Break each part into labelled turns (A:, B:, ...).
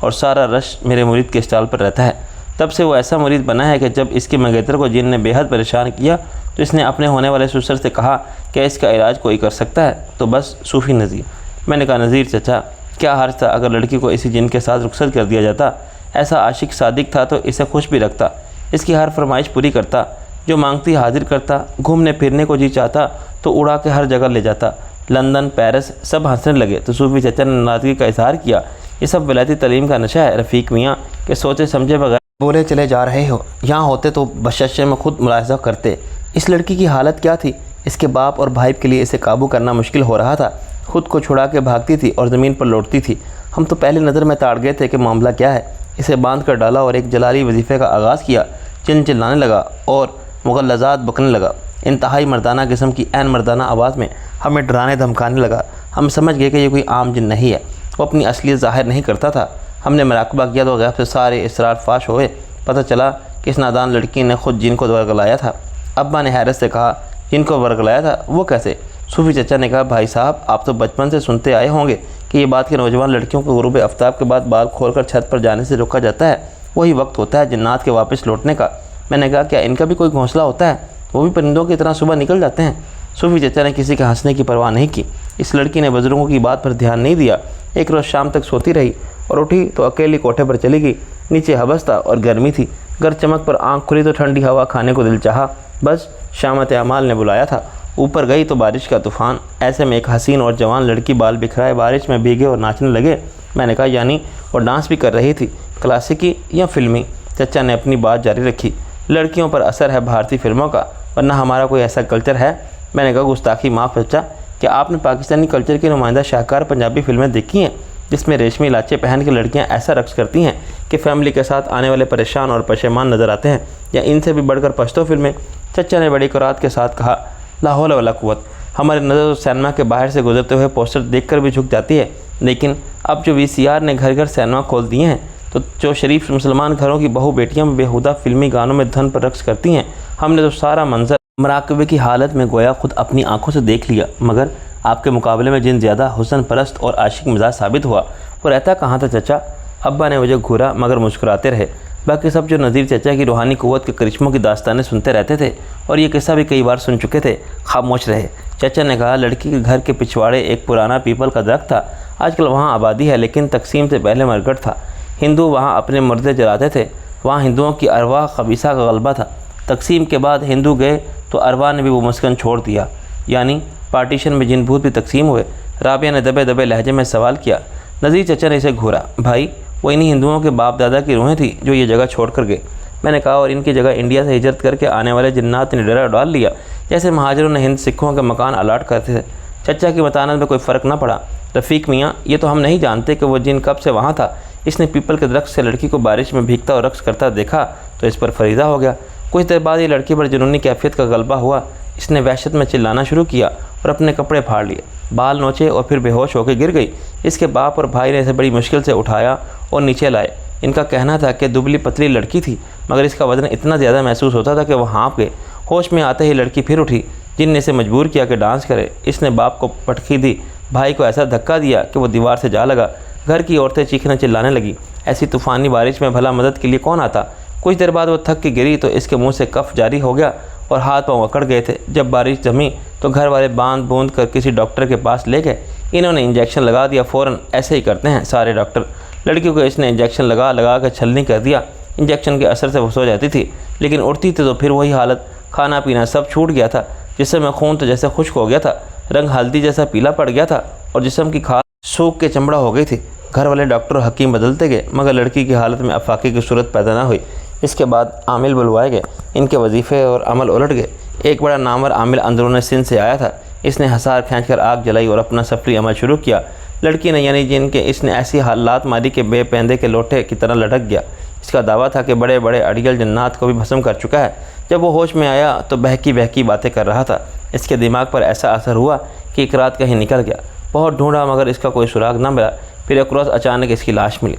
A: اور سارا رش میرے مرید کے اسٹال پر رہتا ہے۔ تب سے وہ ایسا مرید بنا ہے کہ جب اس کے منگیتر کو جن نے بے حد پریشان کیا تو اس نے اپنے ہونے والے سسر سے کہا کہ اس کا علاج کوئی کر سکتا ہے، تو بس صوفی نذیر۔ میں نے کہا نذیر چچا کیا حرج تھا اگر لڑکی کو اسی جن کے ساتھ رخصت کر دیا جاتا؟ ایسا عاشق صادق تھا تو اسے خوش بھی رکھتا، اس کی ہر فرمائش پوری کرتا، جو مانگتی حاضر کرتا، گھومنے پھرنے کو جی چاہتا تو اڑا کے ہر جگہ لے جاتا، لندن پیرس سب ہنسنے لگے تو صوفی چچا نے ناراضگی کا اظہار کیا، یہ سب ولایتی تعلیم کا نشہ ہے رفیق میاں کہ سوچے سمجھے بغیر بولے چلے جا رہے ہو، یہاں ہوتے تو بشاشے میں خود ملاحظہ کرتے۔ اس لڑکی کی حالت کیا تھی؟ اس کے باپ اور بھائی کے لیے اسے قابو کرنا مشکل ہو رہا تھا، خود کو چھڑا کے بھاگتی تھی اور زمین پر لوٹتی تھی۔ ہم تو پہلی نظر میں تاڑ گئے تھے کہ معاملہ کیا ہے۔ اسے باندھ کر ڈالا اور ایک جلالی وظیفے کا آغاز کیا، چلانے لگا اور مغلظات بکنے لگا، انتہائی مردانہ قسم کی عین مردانہ آواز میں ہمیں ڈرانے دھمکانے لگا۔ ہم سمجھ گئے کہ یہ کوئی عام جن نہیں ہے، وہ اپنی اصلیت ظاہر نہیں کرتا تھا۔ ہم نے مراقبہ کیا تو غیب سے سارے اسرار فاش ہوئے، پتہ چلا کہ اس نادان لڑکی نے خود جن کو ورگلایا تھا۔ ابا نے حیرت سے کہا جن کو ورگلایا تھا وہ کیسے؟ صوفی چچا نے کہا بھائی صاحب آپ تو بچپن سے سنتے آئے ہوں گے کہ یہ بات کہ نوجوان لڑکیوں کو غروب آفتاب کے بعد بال کھول کر چھت پر جانے سے روکا جاتا ہے، وہی وقت ہوتا ہے جنات کے واپس لوٹنے کا۔ میں نے کہا کیا ان کا بھی کوئی گھونسلہ ہوتا ہے؟ وہ بھی پرندوں کی طرح صبح نکل جاتے ہیں؟ صوفی چچا نے کسی کے ہنسنے کی پرواہ نہیں کی۔ اس لڑکی نے بزرگوں کی بات پر دھیان نہیں دیا، ایک روز شام تک سوتی رہی اور اٹھی تو اکیلی کوٹھے پر چلی گئی۔ نیچے حبس تھا اور گرمی تھی، گر چمک پر آنکھ کھلی تو ٹھنڈی ہوا کھانے کو دل چاہا، بس شامت اعمال نے بلایا تھا۔ اوپر گئی تو بارش کا طوفان، ایسے میں ایک حسین اور جوان لڑکی بال بکھرائے بارش میں بھیگے اور ناچنے لگے۔ میں نے کہا یعنی وہ ڈانس بھی کر رہی تھی، کلاسیکی یا فلمی؟ چچا نے اپنی بات جاری رکھی، لڑکیوں پر اثر ہے بھارتی فلموں کا، ورنہ ہمارا کوئی ایسا کلچر ہے؟ میں نے کہا گستاخی معاف چچا، کیا آپ نے پاکستانی کلچر کی نمائندہ شاہکار پنجابی فلمیں دیکھی ہیں جس میں ریشمی لاچے پہن کے لڑکیاں ایسا رقص کرتی ہیں کہ فیملی کے ساتھ آنے والے پریشان اور پشیمان نظر آتے ہیں؟ یا ان سے بھی بڑھ کر پشتو فلمیں؟ چچا نے بڑی قرات کے ساتھ کہا لا حول ولا قوت، ہماری نظر سینما کے باہر سے گزرتے ہوئے پوسٹر دیکھ کر بھی جھک جاتی ہے، لیکن اب جو VCR نے گھر گھر سینما کھول دیے ہیں تو جو شریف مسلمان گھروں کی بہو بیٹیاں بیہودہ فلمی گانوں میں دھن پر رقص کرتی ہیں، ہم نے تو سارا منظر مراقبے کی حالت میں گویا خود اپنی آنکھوں سے دیکھ لیا، مگر آپ کے مقابلے میں جن زیادہ حسن پرست اور عاشق مزاج ثابت ہوا وہ رہتا کہاں تھا چچا؟ ابا نے مجھے گھورا مگر مسکراتے رہے۔ باقی سب جو نذیر چچا کی روحانی قوت کے کرشموں کی داستانیں سنتے رہتے تھے اور یہ قصہ بھی کئی بار سن چکے تھے، خاموش رہے۔ چچا نے کہا لڑکی کے گھر کے پچھواڑے ایک پرانا پیپل کا درخت تھا، آج کل وہاں آبادی ہے لیکن تقسیم سے پہلے مرگٹ تھا، ہندو وہاں اپنے مردے جلاتے تھے، وہاں ہندوؤں کی ارواح خبیثہ کا غلبہ تھا، تقسیم کے بعد ہندو گئے تو ارواح نے بھی وہ مسکن چھوڑ دیا، یعنی پارٹیشن میں جن بھوت بھی تقسیم ہوئے۔ رابعہ نے دبے دبے لہجے میں سوال کیا۔ نذیر چچا نے اسے گھورا، بھائی وہ انہی ہندوؤں کے باپ دادا کی روحیں تھیں جو یہ جگہ چھوڑ کر گئے۔ میں نے کہا اور ان کی جگہ انڈیا سے ہجرت کر کے آنے والے جنات نے ڈرا ڈال لیا، جیسے مہاجروں نے ہند سکھوں کے مکان الاٹ کرتے تھے۔ چچا کی متانت میں کوئی فرق نہ پڑا۔ رفیق میاں یہ تو ہم نہیں جانتے کہ وہ جن کب سے وہاں تھا، اس نے پیپل کے درخت سے لڑکی کو بارش میں بھیگتا اور رقص کرتا دیکھا تو اس پر فریضہ ہو گیا۔ کچھ دیر بعد یہ لڑکی پر جنونی کیفیت کا غلبہ ہوا، اس نے وحشت میں چلانا شروع کیا اور اپنے کپڑے پھاڑ لیے، بال نوچے اور پھر بے ہوش ہو کے گر گئی۔ اس کے باپ اور بھائی نے اسے بڑی مشکل سے اٹھایا اور نیچے لائے۔ ان کا کہنا تھا کہ دبلی پتلی لڑکی تھی مگر اس کا وزن اتنا زیادہ محسوس ہوتا تھا کہ وہ ہانپ گئے۔ ہوش میں آتے ہی لڑکی پھر اٹھی، جن نے اسے مجبور کیا کہ ڈانس کرے۔ اس نے باپ کو پٹخی دی، بھائی کو ایسا دھکا دیا کہ وہ دیوار سے جا لگا۔ گھر کی عورتیں چیخنے چلانے لگی، ایسی طوفانی بارش میں بھلا مدد کے لیے کون آتا؟ کچھ دیر بعد وہ تھک کے گری تو اس کے منہ سے کف جاری ہو گیا اور ہاتھ پاؤں اکڑ گئے تھے۔ جب بارش جمی تو گھر والے باندھ بوند کر کسی ڈاکٹر کے پاس لے گئے، انہوں نے انجیکشن لگا دیا، فوراً ایسے ہی کرتے ہیں سارے ڈاکٹر۔ لڑکی کو اس نے انجیکشن لگا کے چھلنی کر دیا۔ انجیکشن کے اثر سے وہ سو جاتی تھی لیکن اٹھتی تھی تو پھر وہی حالت، کھانا پینا سب چھوٹ گیا تھا، جسم میں خون تو جیسے خشک ہو گیا تھا، رنگ ہلدی جیسا پیلا پڑ گیا تھا اور جسم کی کھال سوکھ کے چمڑا ہو گئی تھی۔ گھر والے ڈاکٹر اور حکیم بدلتے گئے مگر لڑکی کی حالت میں افاقے کی صورت پیدا نہ ہوئی۔ اس کے بعد عامل بلوائے گئے، ان کے وظیفے اور عمل الٹ گئے۔ ایک بڑا نامور عامل اندرون سندھ سے آیا تھا، اس نے حصار کھینچ کر آگ جلائی اور اپنا سفری عمل شروع کیا۔ لڑکی نے یعنی جن کے اس نے ایسی حالات ماری کہ بے پیندے کے لوٹے کی طرح لٹک گیا۔ اس کا دعویٰ تھا کہ بڑے بڑے اڑیل جنات کو بھی بھسم کر چکا ہے۔ جب وہ ہوش میں آیا تو بہکی باتیں کر رہا تھا۔ اس کے دماغ پر ایسا اثر ہوا کہ ایک رات کہیں نکل گیا، بہت ڈھونڈا مگر اس کا کوئی سراغ نہ ملا۔ پھر ایک روز اچانک اس کی لاش ملی،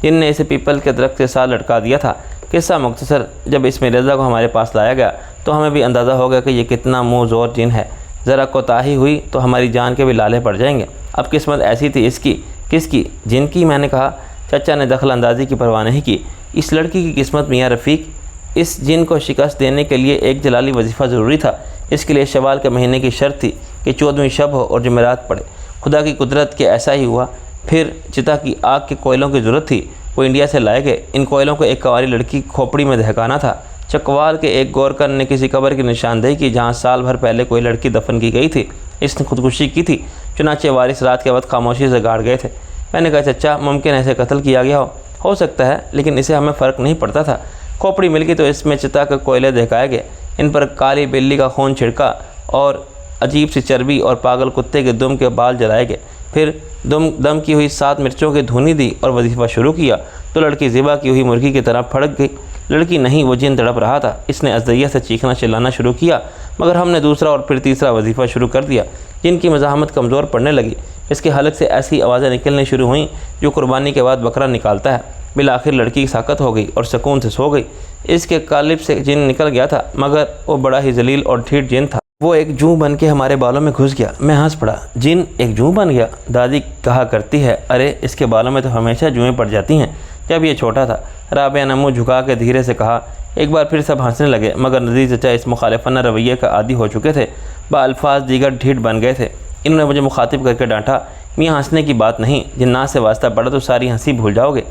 A: جن نے اسے پیپل کے درخت کے ساتھ لٹکا دیا تھا۔ قصہ مختصر، جب اس مرزا کو ہمارے پاس لایا گیا تو ہمیں بھی اندازہ ہو گیا کہ یہ کتنا منہ زور جن ہے، ذرا کوتاہی ہوئی تو ہماری جان کے بھی لالے پڑ جائیں گے۔ اب قسمت ایسی تھی اس کی کس کی؟ جن کی؟ میں نے کہا۔ چچا نے دخل اندازی کی پرواہ نہیں کی۔ اس لڑکی کی قسمت میاں رفیق، اس جن کو شکست دینے کے لیے ایک جلالی وظیفہ ضروری تھا۔ اس کے لیے شوال کے مہینے کی شرط تھی کہ 14ویں شب ہو اور جمعرات پڑے۔ خدا کی قدرت کے ایسا ہی ہوا۔ پھر چتا کی آگ کے کوئلوں کی ضرورت تھی، وہ انڈیا سے لائے گئے۔ ان کوئلوں کو ایک کنواری لڑکی کھوپڑی میں دہکانا تھا۔ چکوال کے ایک گورکن نے کسی قبر کی نشاندہی کی جہاں سال بھر پہلے کوئی لڑکی دفن کی گئی تھی۔ اس نے خودکشی کی تھی، چنانچہ وارث رات کے وقت خاموشی سے گاڑ گئے تھے۔ میں نے کہا چچا ممکن ایسے قتل کیا گیا ہو سکتا ہے، لیکن اسے ہمیں فرق نہیں پڑتا تھا۔ کھوپڑی مل گئی تو اس میں چتا کے کوئلے دہکائے گئے، ان پر کالی بلی کا خون چھڑکا اور عجیب سی چربی اور پاگل کتے کے دم کے بال جلائے گئے۔ پھر دم کی ہوئی 7 مرچوں کی دھونی دی اور وظیفہ شروع کیا تو لڑکی ذبح کی ہوئی مرغی کی طرح پھڑک گئی۔ لڑکی نہیں، وہ جن تڑپ رہا تھا۔ اس نے ازدیہ سے چیخنا چلانا شروع کیا، مگر ہم نے دوسرا اور پھر تیسرا وظیفہ شروع کر دیا۔ جن کی مزاحمت کمزور پڑنے لگی۔ اس کے حلق سے ایسی آوازیں نکلنے شروع ہوئیں جو قربانی کے بعد بکرا نکالتا ہے۔ بالآخر لڑکی ساکت ہو گئی اور سکون سے سو گئی۔ اس کے قالب سے جن نکل گیا تھا، مگر وہ بڑا ہی ذلیل اور ڈھیٹ جن تھا۔ وہ ایک جوں بن کے ہمارے بالوں میں گھس گیا۔ میں ہنس پڑا۔ جن ایک جوں بن گیا؟ دادی کہا کرتی ہے، ارے اس کے بالوں میں تو ہمیشہ جوئیں پڑ جاتی ہیں۔ جب یہ چھوٹا تھا، رابعہ نے منہ جھکا کے دھیرے سے کہا۔ ایک بار پھر سب ہنسنے لگے، مگر نذیر چچا اس مخالفانہ رویے کا عادی ہو چکے تھے۔ الفاظ دیگر ڈھیٹ بن گئے تھے۔ انہوں نے مجھے مخاطب کر کے ڈانٹا، میاں ہنسنے کی بات نہیں، جنات سے واسطہ پڑا تو ساری ہنسی بھول جاؤ گے۔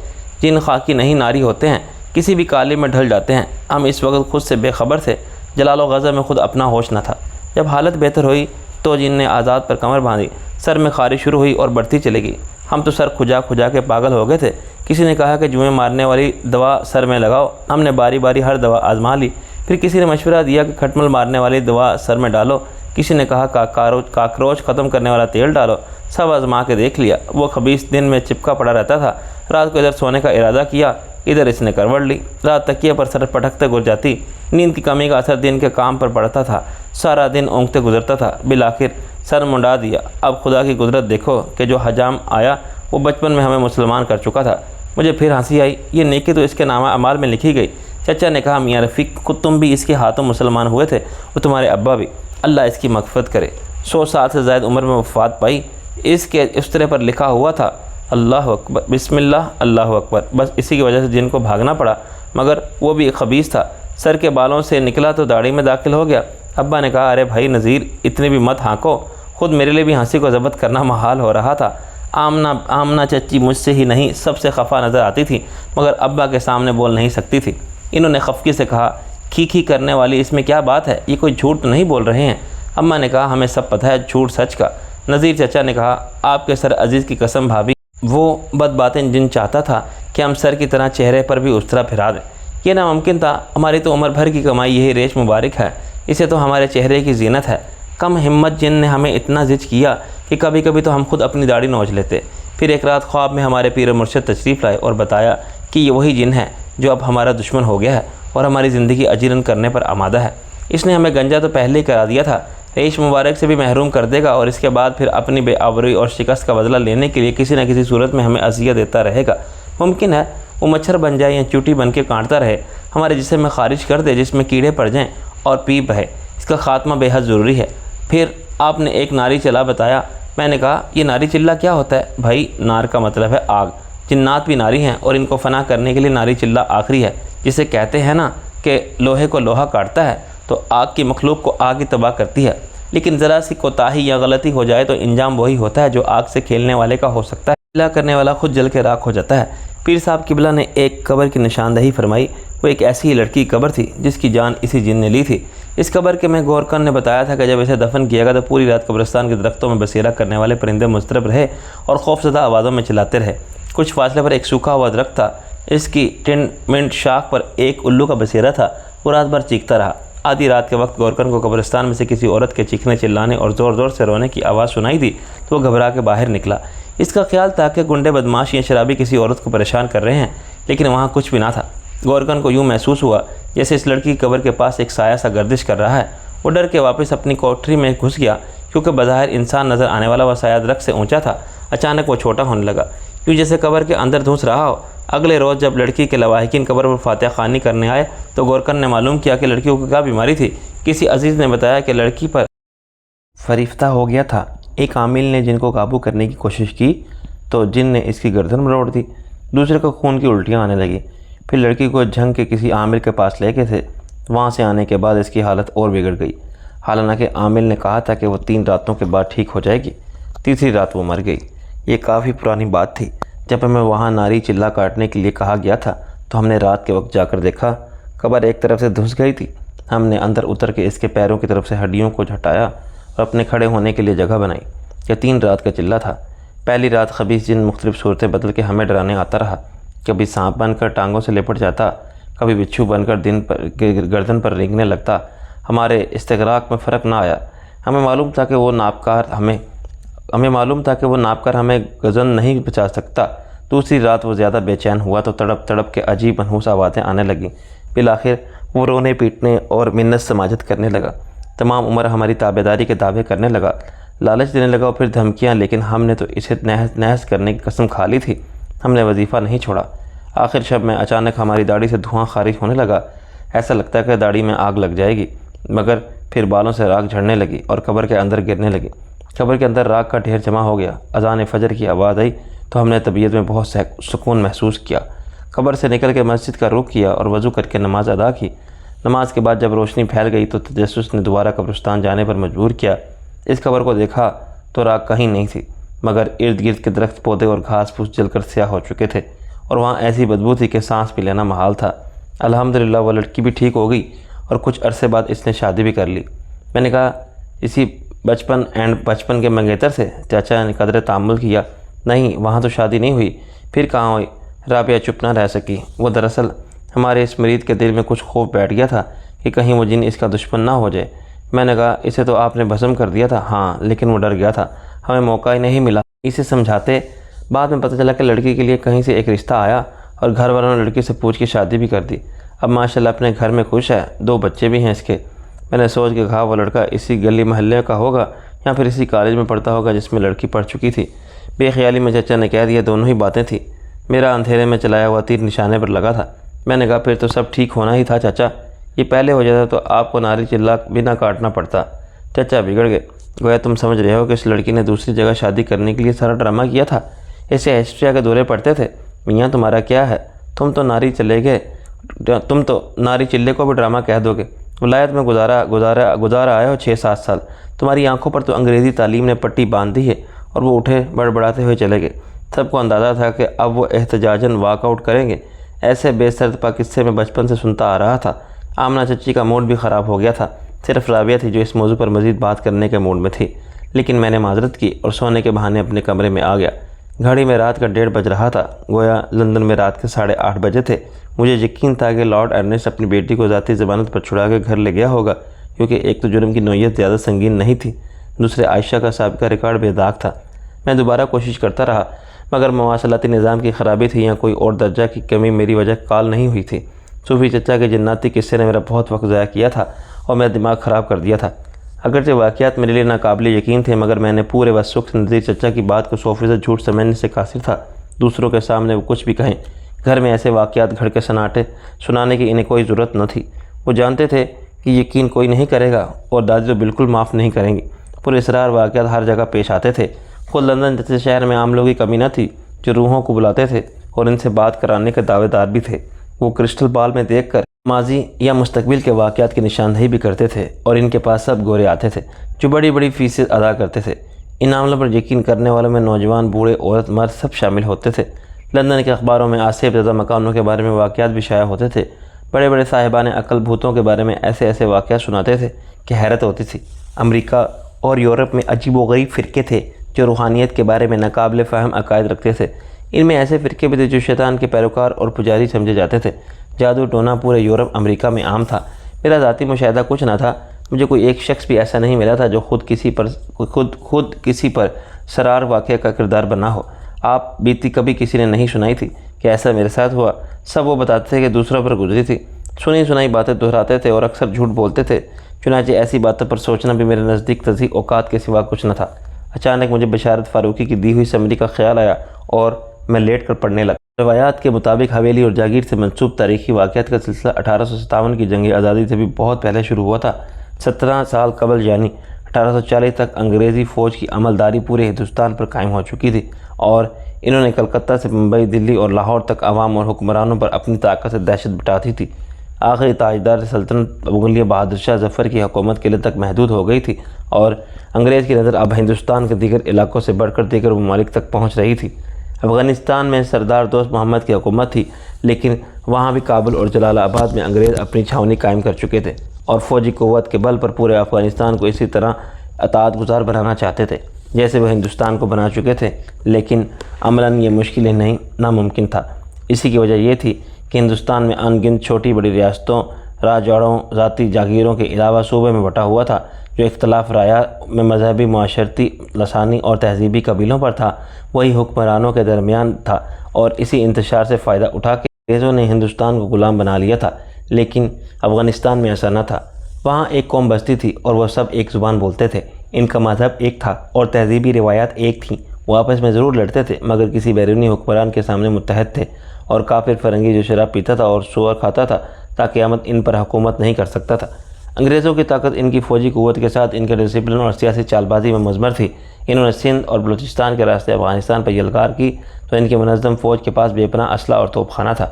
A: جن خاکی نہیں ناری ہوتے ہیں، کسی بھی قالب میں ڈھل جاتے ہیں۔ ہم اس وقت خود سے بے خبر تھے، جلال و غضب میں خود اپنا ہوش نہ تھا۔ جب حالت بہتر ہوئی تو جن نے آزاد پر کمر باندھی، سر میں خارش شروع ہوئی اور بڑھتی چلی گئی۔ ہم تو سر کھجا کھجا کے پاگل ہو گئے تھے۔ کسی نے کہا کہ جوئیں مارنے والی دوا سر میں لگاؤ۔ ہم نے باری باری ہر دوا آزما لی۔ پھر کسی نے مشورہ دیا کہ کھٹمل مارنے والی دوا سر میں ڈالو۔ کسی نے کہا کاکروچ ختم کرنے والا تیل ڈالو۔ سب آزما کے دیکھ لیا، وہ خبیث دن میں چپکا پڑا رہتا تھا۔ رات کو ادھر سونے کا ارادہ کیا، ادھر اس نے کروٹ لی۔ رات تکیے پر سر پٹکتے گر جاتی۔ نیند کی کمی کا اثر دن کے کام پر پڑتا تھا، سارا دن اونگتے گزرتا تھا۔ بالآخر سر منڈا دیا۔ اب خدا کی قدرت دیکھو کہ جو حجام آیا وہ بچپن میں ہمیں مسلمان کر چکا تھا۔ مجھے پھر ہنسی آئی، یہ نیکی تو اس کے نامہ اعمال میں لکھی گئی۔ چچا نے کہا، میاں رفیق خود تم بھی اس کے ہاتھوں مسلمان ہوئے تھے اور تمہارے ابا بھی، اللہ اس کی مغفرت کرے۔ 100 سال سے زائد عمر میں وفات پائی۔ اس کے استرے پر لکھا ہوا تھا، اللہ اکبر، بسم اللہ، اللہ اکبر۔ بس اسی کی وجہ سے جن کو بھاگنا پڑا، مگر وہ بھی خبیث تھا۔ سر کے بالوں سے نکلا تو داڑھی میں داخل ہو گیا۔ ابا نے کہا، ارے بھائی نذیر، اتنے بھی مت ہانکو۔ خود میرے لیے بھی ہنسی کو ضبط کرنا محال ہو رہا تھا۔ آمنہ چچی مجھ سے ہی نہیں سب سے خفا نظر آتی تھی، مگر ابا کے سامنے بول نہیں سکتی تھی۔ انہوں نے خفگی سے کہا، کھی کرنے والی اس میں کیا بات ہے، یہ کوئی جھوٹ نہیں بول رہے ہیں۔ اماں نے کہا، ہمیں سب پتہ ہے جھوٹ سچ کا۔ نذیر چچا نے کہا، آپ کے سر عزیز کی قسم بھابھی، وہ بد باطن جن چاہتا تھا کہ ہم سر کی طرح چہرے پر بھی اس طرح پھرا دیں۔ یہ ناممکن تھا، ہماری تو عمر بھر کی کمائی یہی ریش مبارک ہے، اسے تو ہمارے چہرے کی زینت ہے۔ کم ہمت جن نے ہمیں اتنا زج کیا کہ کبھی کبھی تو ہم خود اپنی داڑھی نوچ لیتے۔ پھر ایک رات خواب میں ہمارے پیر مرشد تشریف لائے اور بتایا کہ یہ وہی جن ہے جو اب ہمارا دشمن ہو گیا ہے اور ہماری زندگی اجیرن کرنے پر آمادہ ہے۔ اس نے ہمیں گنجا تو پہلے ہی کرا دیا تھا، ریش مبارک سے بھی محروم کر دے گا، اور اس کے بعد پھر اپنی بے آبروئی اور شکست کا بدلہ لینے کے لیے کسی نہ کسی صورت میں ہمیں اذیت دیتا رہے گا۔ ممکن ہے وہ مچھر بن جائے یا چوٹی بن کے کاٹتا رہے، ہمارے جسم میں خارج کر دے جس میں کیڑے پڑ جائیں اور پیپ بہے۔ اس کا خاتمہ بے حد ضروری ہے۔ پھر آپ نے ایک ناری چلا بتایا۔ میں نے کہا، یہ ناری چلا کیا ہوتا ہے؟ بھائی نار کا مطلب ہے آگ، جنات بھی ناری ہیں اور ان کو فنا کرنے کے لیے ناری چلا آخری ہے۔ جسے کہتے ہیں نا کہ لوہے کو لوہا کاٹتا ہے تو آگ کی مخلوق کو آگ ہی تباہ کرتی ہے، لیکن ذرا سی کوتاہی یا غلطی ہو جائے تو انجام وہی ہوتا ہے جو آگ سے کھیلنے والے کا ہو سکتا ہے، چلا کرنے والا خود جل کے راکھ ہو جاتا ہے۔ پیر صاحب قبلہ نے ایک قبر کی نشاندہی فرمائی۔ وہ ایک ایسی ہی لڑکی قبر تھی جس کی جان اسی جن نے لی تھی۔ اس قبر کے میں گورکن نے بتایا تھا کہ جب اسے دفن کیا گیا تو پوری رات قبرستان کے درختوں میں بسیرا کرنے والے پرندے مضطرب رہے اور خوفزدہ آوازوں میں چلاتے رہے۔ کچھ فاصلے پر ایک سوکھا ہوا درخت تھا، اس کی ٹنڈ منڈ شاخ پر ایک الو کا بسیرا تھا، وہ رات بھر چیختا رہا۔ آدھی رات کے وقت گورکن کو قبرستان میں سے کسی عورت کے چیخنے چلانے اور زور زور سے رونے کی آواز سنائی دی تو وہ گھبرا کے باہر نکلا۔ اس کا خیال تھا کہ گنڈے بدماش یا شرابی کسی عورت کو پریشان کر رہے ہیں، لیکن وہاں کچھ بھی نہ تھا۔ گورکن کو یوں محسوس ہوا جیسے اس لڑکی کی قبر کے پاس ایک سایہ سا گردش کر رہا ہے۔ وہ ڈر کے واپس اپنی کوٹری میں گھس گیا، کیونکہ بظاہر انسان نظر آنے والا وہ سایہ درخت سے اونچا تھا۔ اچانک وہ چھوٹا ہونے لگا، کیوں جیسے قبر کے اندر دھنس رہا ہو۔ اگلے روز جب لڑکی کے لواحقین قبر پر فاتحہ خوانی کرنے آئے تو گورکن نے معلوم کیا کہ لڑکیوں کو کیا بیماری تھی۔ کسی عزیز نے بتایا کہ لڑکی پر فریفتہ ہو گیا تھا۔ ایک عامل نے جن کو قابو کرنے کی کوشش کی تو جن نے اس کی گردن مروڑ دی، دوسرے کو خون کی الٹیاں آنے لگی۔ پھر لڑکی کو جھنگ کے کسی عامل کے پاس لے گئے تھے، وہاں سے آنے کے بعد اس کی حالت اور بگڑ گئی، حالانکہ عامل نے کہا تھا کہ وہ 3 راتوں کے بعد ٹھیک ہو جائے گی، تیسری رات وہ مر گئی۔ یہ کافی پرانی بات تھی۔ جب ہمیں وہاں ناری چلہ کاٹنے کے لیے کہا گیا تھا تو ہم نے رات کے وقت جا کر دیکھا، قبر ایک طرف سے دھس گئی تھی۔ ہم نے اندر اتر کے اس کے پیروں کی طرف سے ہڈیوں کو ہٹایا اور اپنے کھڑے ہونے کے لیے جگہ بنائی۔ یہ 3 رات کا چلہ تھا۔ پہلی رات خبیث جن مختلف صورتیں بدل کے ہمیں ڈرانے آتا رہا، کبھی سانپ بن کر ٹانگوں سے لپٹ جاتا، کبھی بچھو بن کر گردن پر رینگنے لگتا۔ ہمارے استغراق میں فرق نہ آیا۔ ہمیں معلوم تھا کہ وہ ناپکار ہمیں گزن نہیں بچا سکتا۔ دوسری رات وہ زیادہ بے چین ہوا تو تڑپ تڑپ کے عجیب منحوس آوازیں آنے لگیں۔ بالآخر وہ رونے پیٹنے اور منت سماجت کرنے لگا، تمام عمر ہماری تابعداری کے دعوے کرنے لگا، لالچ دینے لگا اور پھر دھمکیاں، لیکن ہم نے تو اسے نحس کرنے کی قسم کھا لی تھی۔ ہم نے وظیفہ نہیں چھوڑا۔ آخر شب میں اچانک ہماری داڑھی سے دھواں خارج ہونے لگا، ایسا لگتا ہے کہ داڑھی میں آگ لگ جائے گی، مگر پھر بالوں سے راکھ جھڑنے لگی اور قبر کے اندر گرنے لگی۔ قبر کے اندر راکھ کا ڈھیر جمع ہو گیا۔ اذان فجر کی آواز آئی تو ہم نے طبیعت میں بہت سکون محسوس کیا۔ قبر سے نکل کے مسجد کا رخ کیا اور وضو کر کے نماز ادا کی۔ نماز کے بعد جب روشنی پھیل گئی تو تجسس نے دوبارہ قبرستان جانے پر مجبور کیا۔ اس قبر کو دیکھا تو راکھ کہیں نہیں تھی، مگر ارد گرد کے درخت، پودے اور گھاس پھوس جل کر سیاہ ہو چکے تھے اور وہاں ایسی بدبو تھی کہ سانس بھی لینا محال تھا۔ الحمدللہ وہ لڑکی بھی ٹھیک ہو گئی اور کچھ عرصے بعد اس نے شادی بھی کر لی۔ میں نے کہا، اسی بچپن کے منگیتر سے؟ چاچا نے قدرے تامل کیا۔ نہیں، وہاں تو شادی نہیں ہوئی۔ پھر کہاں ہوئی؟ رابعہ چپ نہ رہ سکی۔ وہ دراصل ہمارے اس مرید کے دل میں کچھ خوف بیٹھ گیا تھا کہ کہیں وہ جن اس کا دشمن نہ ہو جائے۔ میں نے کہا، اسے تو آپ نے بھسم کر دیا تھا۔ ہاں، لیکن وہ ڈر گیا تھا، ہمیں موقع ہی نہیں ملا اسے سمجھاتے۔ بعد میں پتہ چلا کہ لڑکی کے لیے کہیں سے ایک رشتہ آیا اور گھر والوں نے لڑکی سے پوچھ کے شادی بھی کر دی۔ اب ماشاءاللہ اپنے گھر میں خوش ہے، 2 بچے بھی ہیں اس کے۔ میں نے سوچ کے کہا، وہ لڑکا اسی گلی محلے کا ہوگا یا پھر اسی کالج میں پڑھتا ہوگا جس میں لڑکی پڑھ چکی تھی۔ بے خیالی میں چچا نے کہہ دیا، دونوں ہی باتیں تھیں۔ میرا اندھیرے میں چلایا ہوا تیر نشانے پر لگا تھا۔ میں نے کہا، پھر تو سب ٹھیک ہونا ہی تھا چچا، یہ پہلے ہو جاتا تو آپ کو ناری چلہ بھی نہ کاٹنا پڑتا۔ چچا بگڑ گئے، گویا تم سمجھ رہے ہو کہ اس لڑکی نے دوسری جگہ شادی کرنے کے لیے سارا ڈرامہ کیا تھا۔ اسے ہسٹریا کے دورے پڑتے تھے۔ میاں تمہارا کیا ہے، تم تو ناری چلے کو بھی ڈرامہ کہہ دو گے۔ ولایت میں گزارا آئے ہو 6-7 سال، تمہاری آنکھوں پر تو انگریزی تعلیم نے پٹی باندھ دی ہے۔ اور وہ اٹھے بڑبڑاتے ہوئے چلے گئے۔ سب کو اندازہ تھا کہ اب وہ احتجاجاً واک آؤٹ کریں گے۔ ایسے بے سرد قصے میں بچپن سے سنتا آ رہا تھا۔ آمنہ چچی کا موڈ بھی خراب ہو گیا تھا، صرف رابعہ تھی جو اس موضوع پر مزید بات کرنے کے موڈ میں تھی، لیکن میں نے معذرت کی اور سونے کے بہانے اپنے کمرے میں آ گیا۔ گھڑی میں رات کا 1:30 بج رہا تھا، گویا لندن میں رات کے 8:30 بجے تھے۔ مجھے یقین تھا کہ لارڈ ارنسٹ اپنی بیٹی کو ذاتی ضمانت پر چھڑا کے گھر لے گیا ہوگا، کیونکہ ایک تو جرم کی نوعیت زیادہ سنگین نہیں تھی، دوسرے عائشہ کا سابقہ ریکارڈ بے داغ تھا۔ میں دوبارہ کوشش کرتا رہا، مگر مواصلاتی نظام کی خرابی تھی یا کوئی اور درجہ کی کمی میری وجہ کال نہیں ہوئی تھی۔ صوفی چچا کے جناتی قصے نے میرا بہت وقت ضائع کیا تھا اور میرا دماغ خراب کر دیا تھا۔ اگرچہ واقعات میرے لیے ناقابل یقین تھے، مگر میں نے پورے وثوق نظیر چچا کی بات کو 100% جھوٹ سمجھنے سے قاصر تھا۔ دوسروں کے سامنے وہ کچھ بھی کہیں، گھر میں ایسے واقعات گھڑ کے سنانے کی انہیں کوئی ضرورت نہ تھی۔ وہ جانتے تھے کہ یقین کوئی نہیں کرے گا اور دادی تو بالکل معاف نہیں کریں گی۔ پر اصرار واقعات ہر جگہ پیش آتے تھے۔ خود لندن جیسے شہر میں عام لوگوں کی کمی نہ تھی جو روحوں کو بلاتے تھے اور ان سے بات کرانے کے دعوے دار بھی تھے۔ وہ کرسٹل بال میں دیکھ کر ماضی یا مستقبل کے واقعات کی نشاندہی بھی کرتے تھے اور ان کے پاس سب گورے آتے تھے جو بڑی بڑی فیسیں ادا کرتے تھے۔ ان عملوں پر یقین کرنے والوں میں نوجوان، بوڑھے، عورت، مرد سب شامل ہوتے تھے۔ لندن کے اخباروں میں آسیب زدہ مکانوں کے بارے میں واقعات بھی شائع ہوتے تھے۔ بڑے بڑے صاحبان عقل بھوتوں کے بارے میں ایسے ایسے واقعات سناتے تھے کہ حیرت ہوتی تھی۔ امریکہ اور یورپ میں عجیب و غریب فرقے تھے جو روحانیت کے بارے میں ناقابل فہم عقائد رکھتے تھے۔ ان میں ایسے فرقے بھی تھے جو شیطان کے پیروکار اور پجاری سمجھے جاتے تھے۔ جادو ٹونا پورے یورپ امریکہ میں عام تھا۔ میرا ذاتی مشاہدہ کچھ نہ تھا، مجھے کوئی ایک شخص بھی ایسا نہیں ملا تھا جو خود کسی پر سرار واقعہ کا کردار بنا ہو۔ آپ بیتی کبھی کسی نے نہیں سنائی تھی کہ ایسا میرے ساتھ ہوا۔ سب وہ بتاتے تھے کہ دوسروں پر گزری تھی، سنی سنائی باتیں دہراتے تھے اور اکثر جھوٹ بولتے تھے۔ چنانچہ ایسی باتوں پر سوچنا بھی میرے نزدیک تزیح اوقات کے سوا کچھ نہ تھا۔ اچانک مجھے بشارت فاروقی کی دی ہوئی سمری کا خیال آیا اور میں لیٹ کر پڑھنے لگا۔ روایات کے مطابق حویلی اور جاگیر سے منسوب تاریخی واقعات کا سلسلہ 1857 کی جنگ آزادی سے بھی بہت پہلے شروع ہوا تھا۔ 17 سال قبل یعنی 1840 تک انگریزی فوج کی عملداری پورے ہندوستان پر قائم ہو چکی تھی اور انہوں نے کلکتہ سے ممبئی، دلی اور لاہور تک عوام اور حکمرانوں پر اپنی طاقت سے دہشت بٹھاتی تھی۔ آخری تاجدار سلطنت مغلیہ بہادر شاہ ظفر کی حکومت قلعے تک محدود ہو گئی تھی اور انگریز کی نظر اب ہندوستان کے دیگر علاقوں سے بڑھ کر دیگر ممالک تک پہنچ رہی تھی۔ افغانستان میں سردار دوست محمد کی حکومت تھی، لیکن وہاں بھی کابل اور جلال آباد میں انگریز اپنی چھاونی قائم کر چکے تھے اور فوجی قوت کے بل پر پورے افغانستان کو اسی طرح اطاعت گزار بنانا چاہتے تھے جیسے وہ ہندوستان کو بنا چکے تھے، لیکن عملاً یہ مشکل نہیں ناممکن تھا۔ اسی کی وجہ یہ تھی کہ ہندوستان میں ان گنت چھوٹی بڑی ریاستوں، راجوڑوں، ذاتی جاگیروں کے علاوہ صوبے میں بٹا ہوا تھا جو اختلاف رائے میں مذہبی، معاشرتی، لسانی اور تہذیبی قبیلوں پر تھا، وہی حکمرانوں کے درمیان تھا اور اسی انتشار سے فائدہ اٹھا کے انگریزوں نے ہندوستان کو غلام بنا لیا تھا۔ لیکن افغانستان میں ایسا نہ تھا۔ وہاں ایک قوم بستی تھی اور وہ سب ایک زبان بولتے تھے، ان کا مذہب ایک تھا اور تہذیبی روایات ایک تھیں۔ وہ آپس میں ضرور لڑتے تھے مگر کسی بیرونی حکمران کے سامنے متحد تھے، اور کافر فرنگی جو شراب پیتا تھا اور سور کھاتا تھا تا قیامت ان پر حکومت نہیں کر سکتا تھا۔ انگریزوں کی طاقت ان کی فوجی قوت کے ساتھ ان کے ڈسپلن اور سیاسی چال بازی میں مضمر تھی۔ انہوں نے سندھ اور بلوچستان کے راستے افغانستان پر یلغار کی تو ان کی منظم فوج کے پاس بے پناہ اسلحہ اور توپ خانہ تھا۔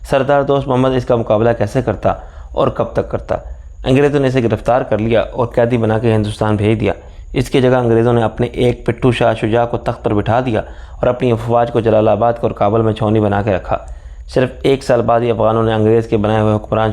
A: سردار دوست محمد اس کا مقابلہ کیسے کرتا اور کب تک کرتا؟ انگریزوں نے اسے گرفتار کر لیا اور قیدی بنا کے ہندوستان بھیج دیا۔ اس کی جگہ انگریزوں نے اپنے ایک پٹھو شاہ شجاع کو تخت پر بٹھا دیا اور اپنی افواج کو جلال آباد اور کابل میں چھاؤنی بنا کے رکھا۔ صرف ایک سال بعد ہی افغانوں نے انگریز کے بنائے ہوئے حکمران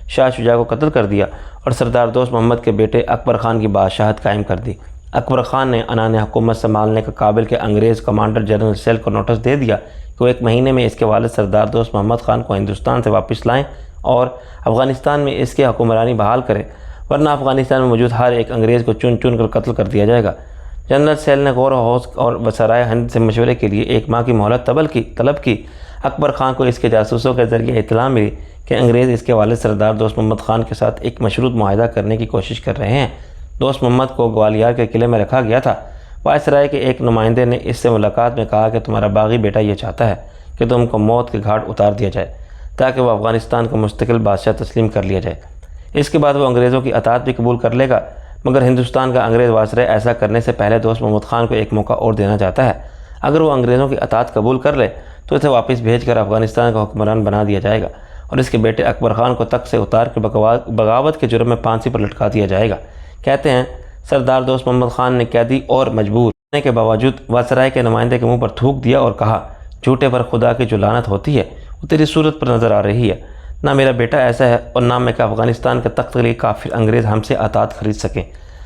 A: شاہ شجاع کو قتل کر دیا اور سردار دوست محمد کے بیٹے اکبر خان کی بادشاہت قائم کر دی۔ اکبر خان نے عنان حکومت سنبھالنے کا کابل کے انگریز کمانڈر جنرل سیل کو نوٹس دے دیا کہ وہ 1 مہینے میں اس کے والد سردار دوست محمد خان کو ہندوستان سے واپس لائیں اور افغانستان میں اس کی حکمرانی بحال کریں، ورنہ افغانستان میں موجود ہر ایک انگریز کو چن چن کر قتل کر دیا جائے گا۔ جنرل سیل نے غور و خوض اور وزرائے ہند سے مشورے کے لیے 1 ماہ کی مہلت طلب کی۔ اکبر خان کو اس کے جاسوسوں کے ذریعے اطلاع ملی کہ انگریز اس کے والد سردار دوست محمد خان کے ساتھ ایک مشروط معاہدہ کرنے کی کوشش کر رہے ہیں۔ دوست محمد کو گوالیار کے قلعے میں رکھا گیا تھا۔ وائسرائے کے ایک نمائندے نے اس سے ملاقات میں کہا کہ تمہارا باغی بیٹا یہ چاہتا ہے کہ تم کو موت کے گھاٹ اتار دیا جائے تاکہ وہ افغانستان کو مستقل بادشاہ تسلیم کر لیا جائے۔ اس کے بعد وہ انگریزوں کی اطاعت بھی قبول کر لے گا، مگر ہندوستان کا انگریز وائسرائے ایسا کرنے سے پہلے دوست محمد خان کو ایک موقع اور دینا چاہتا ہے۔ اگر وہ انگریزوں کی اطاعت قبول کر لے تو اسے واپس بھیج کر افغانستان کا حکمران بنا دیا جائے گا اور اس کے بیٹے اکبر خان کو تخت سے اتار کے بغاوت کے جرم میں پھانسی پر لٹکا دیا جائے گا۔ کہتے ہیں سردار دوست محمد خان نے قیدی اور مجبور ہونے کے باوجود وائسرائے کے نمائندے کے منہ پر تھوک دیا اور کہا، جھوٹے پر خدا کی جو لعنت ہوتی ہے وہ تیری صورت پر نظر آ رہی ہے۔ نہ میرا بیٹا ایسا ہے اور نہ میں کہ افغانستان کے تخت کے لیے کافر انگریز ہم سے اطاعت خرید سکیں۔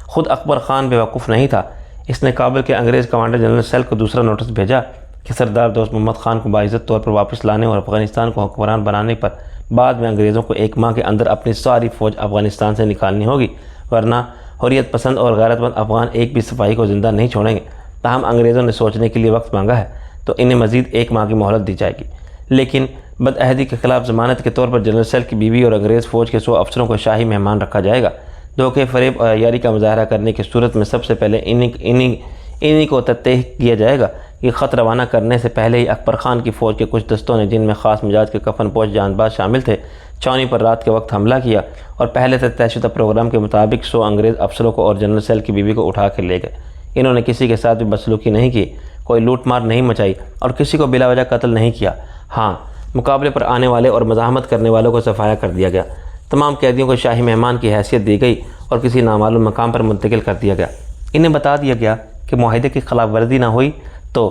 A: خود اکبر خان بیوقوف نہیں تھا۔ اس نے کابل کے انگریز کمانڈر جنرل سیل کو دوسرا نوٹس بھیجا کہ سردار دوست محمد خان کو باعزت طور پر واپس لانے اور افغانستان کو حکمران بنانے پر بعد میں انگریزوں کو 1 ماہ کے اندر اپنی ساری فوج افغانستان سے نکالنی ہوگی، ورنہ حریت پسند اور غیرت مند افغان ایک بھی صفائی کو زندہ نہیں چھوڑیں گے۔ تاہم انگریزوں نے سوچنے کے لیے وقت مانگا ہے تو انہیں مزید 1 ماہ کی مہلت دی جائے گی۔ لیکن بدعہدی کے خلاف ضمانت کے طور پر جنرل سیل کی بیوی اور انگریز فوج کے 100 افسروں کو شاہی مہمان رکھا جائے گا۔ دھوکے فریب اور عیاری کا مظاہرہ کرنے کی صورت میں سب سے پہلے انہی کو تحقیق کیا جائے گا۔ یہ خط روانہ کرنے سے پہلے ہی اکبر خان کی فوج کے کچھ دستوں نے، جن میں خاص مزاج کے کفن پوش جان باز شامل تھے، چھاؤنی پر رات کے وقت حملہ کیا اور پہلے سے طے شدہ پروگرام کے مطابق 100 انگریز افسروں کو اور جنرل سیل کی بیوی کو اٹھا کے لے گئے۔ انہوں نے کسی کے ساتھ بھی بدسلوکی نہیں کی، کوئی لوٹ مار نہیں مچائی اور کسی کو بلا وجہ قتل نہیں کیا۔ ہاں، مقابلے پر آنے والے اور مزاحمت کرنے والوں کو صفایا کر دیا گیا۔ تمام قیدیوں کو شاہی مہمان کی حیثیت دی گئی اور کسی نامعلوم مقام پر منتقل کر دیا گیا۔ انہیں بتا دیا گیا کہ معاہدے کی خلاف ورزی نہ ہوئی تو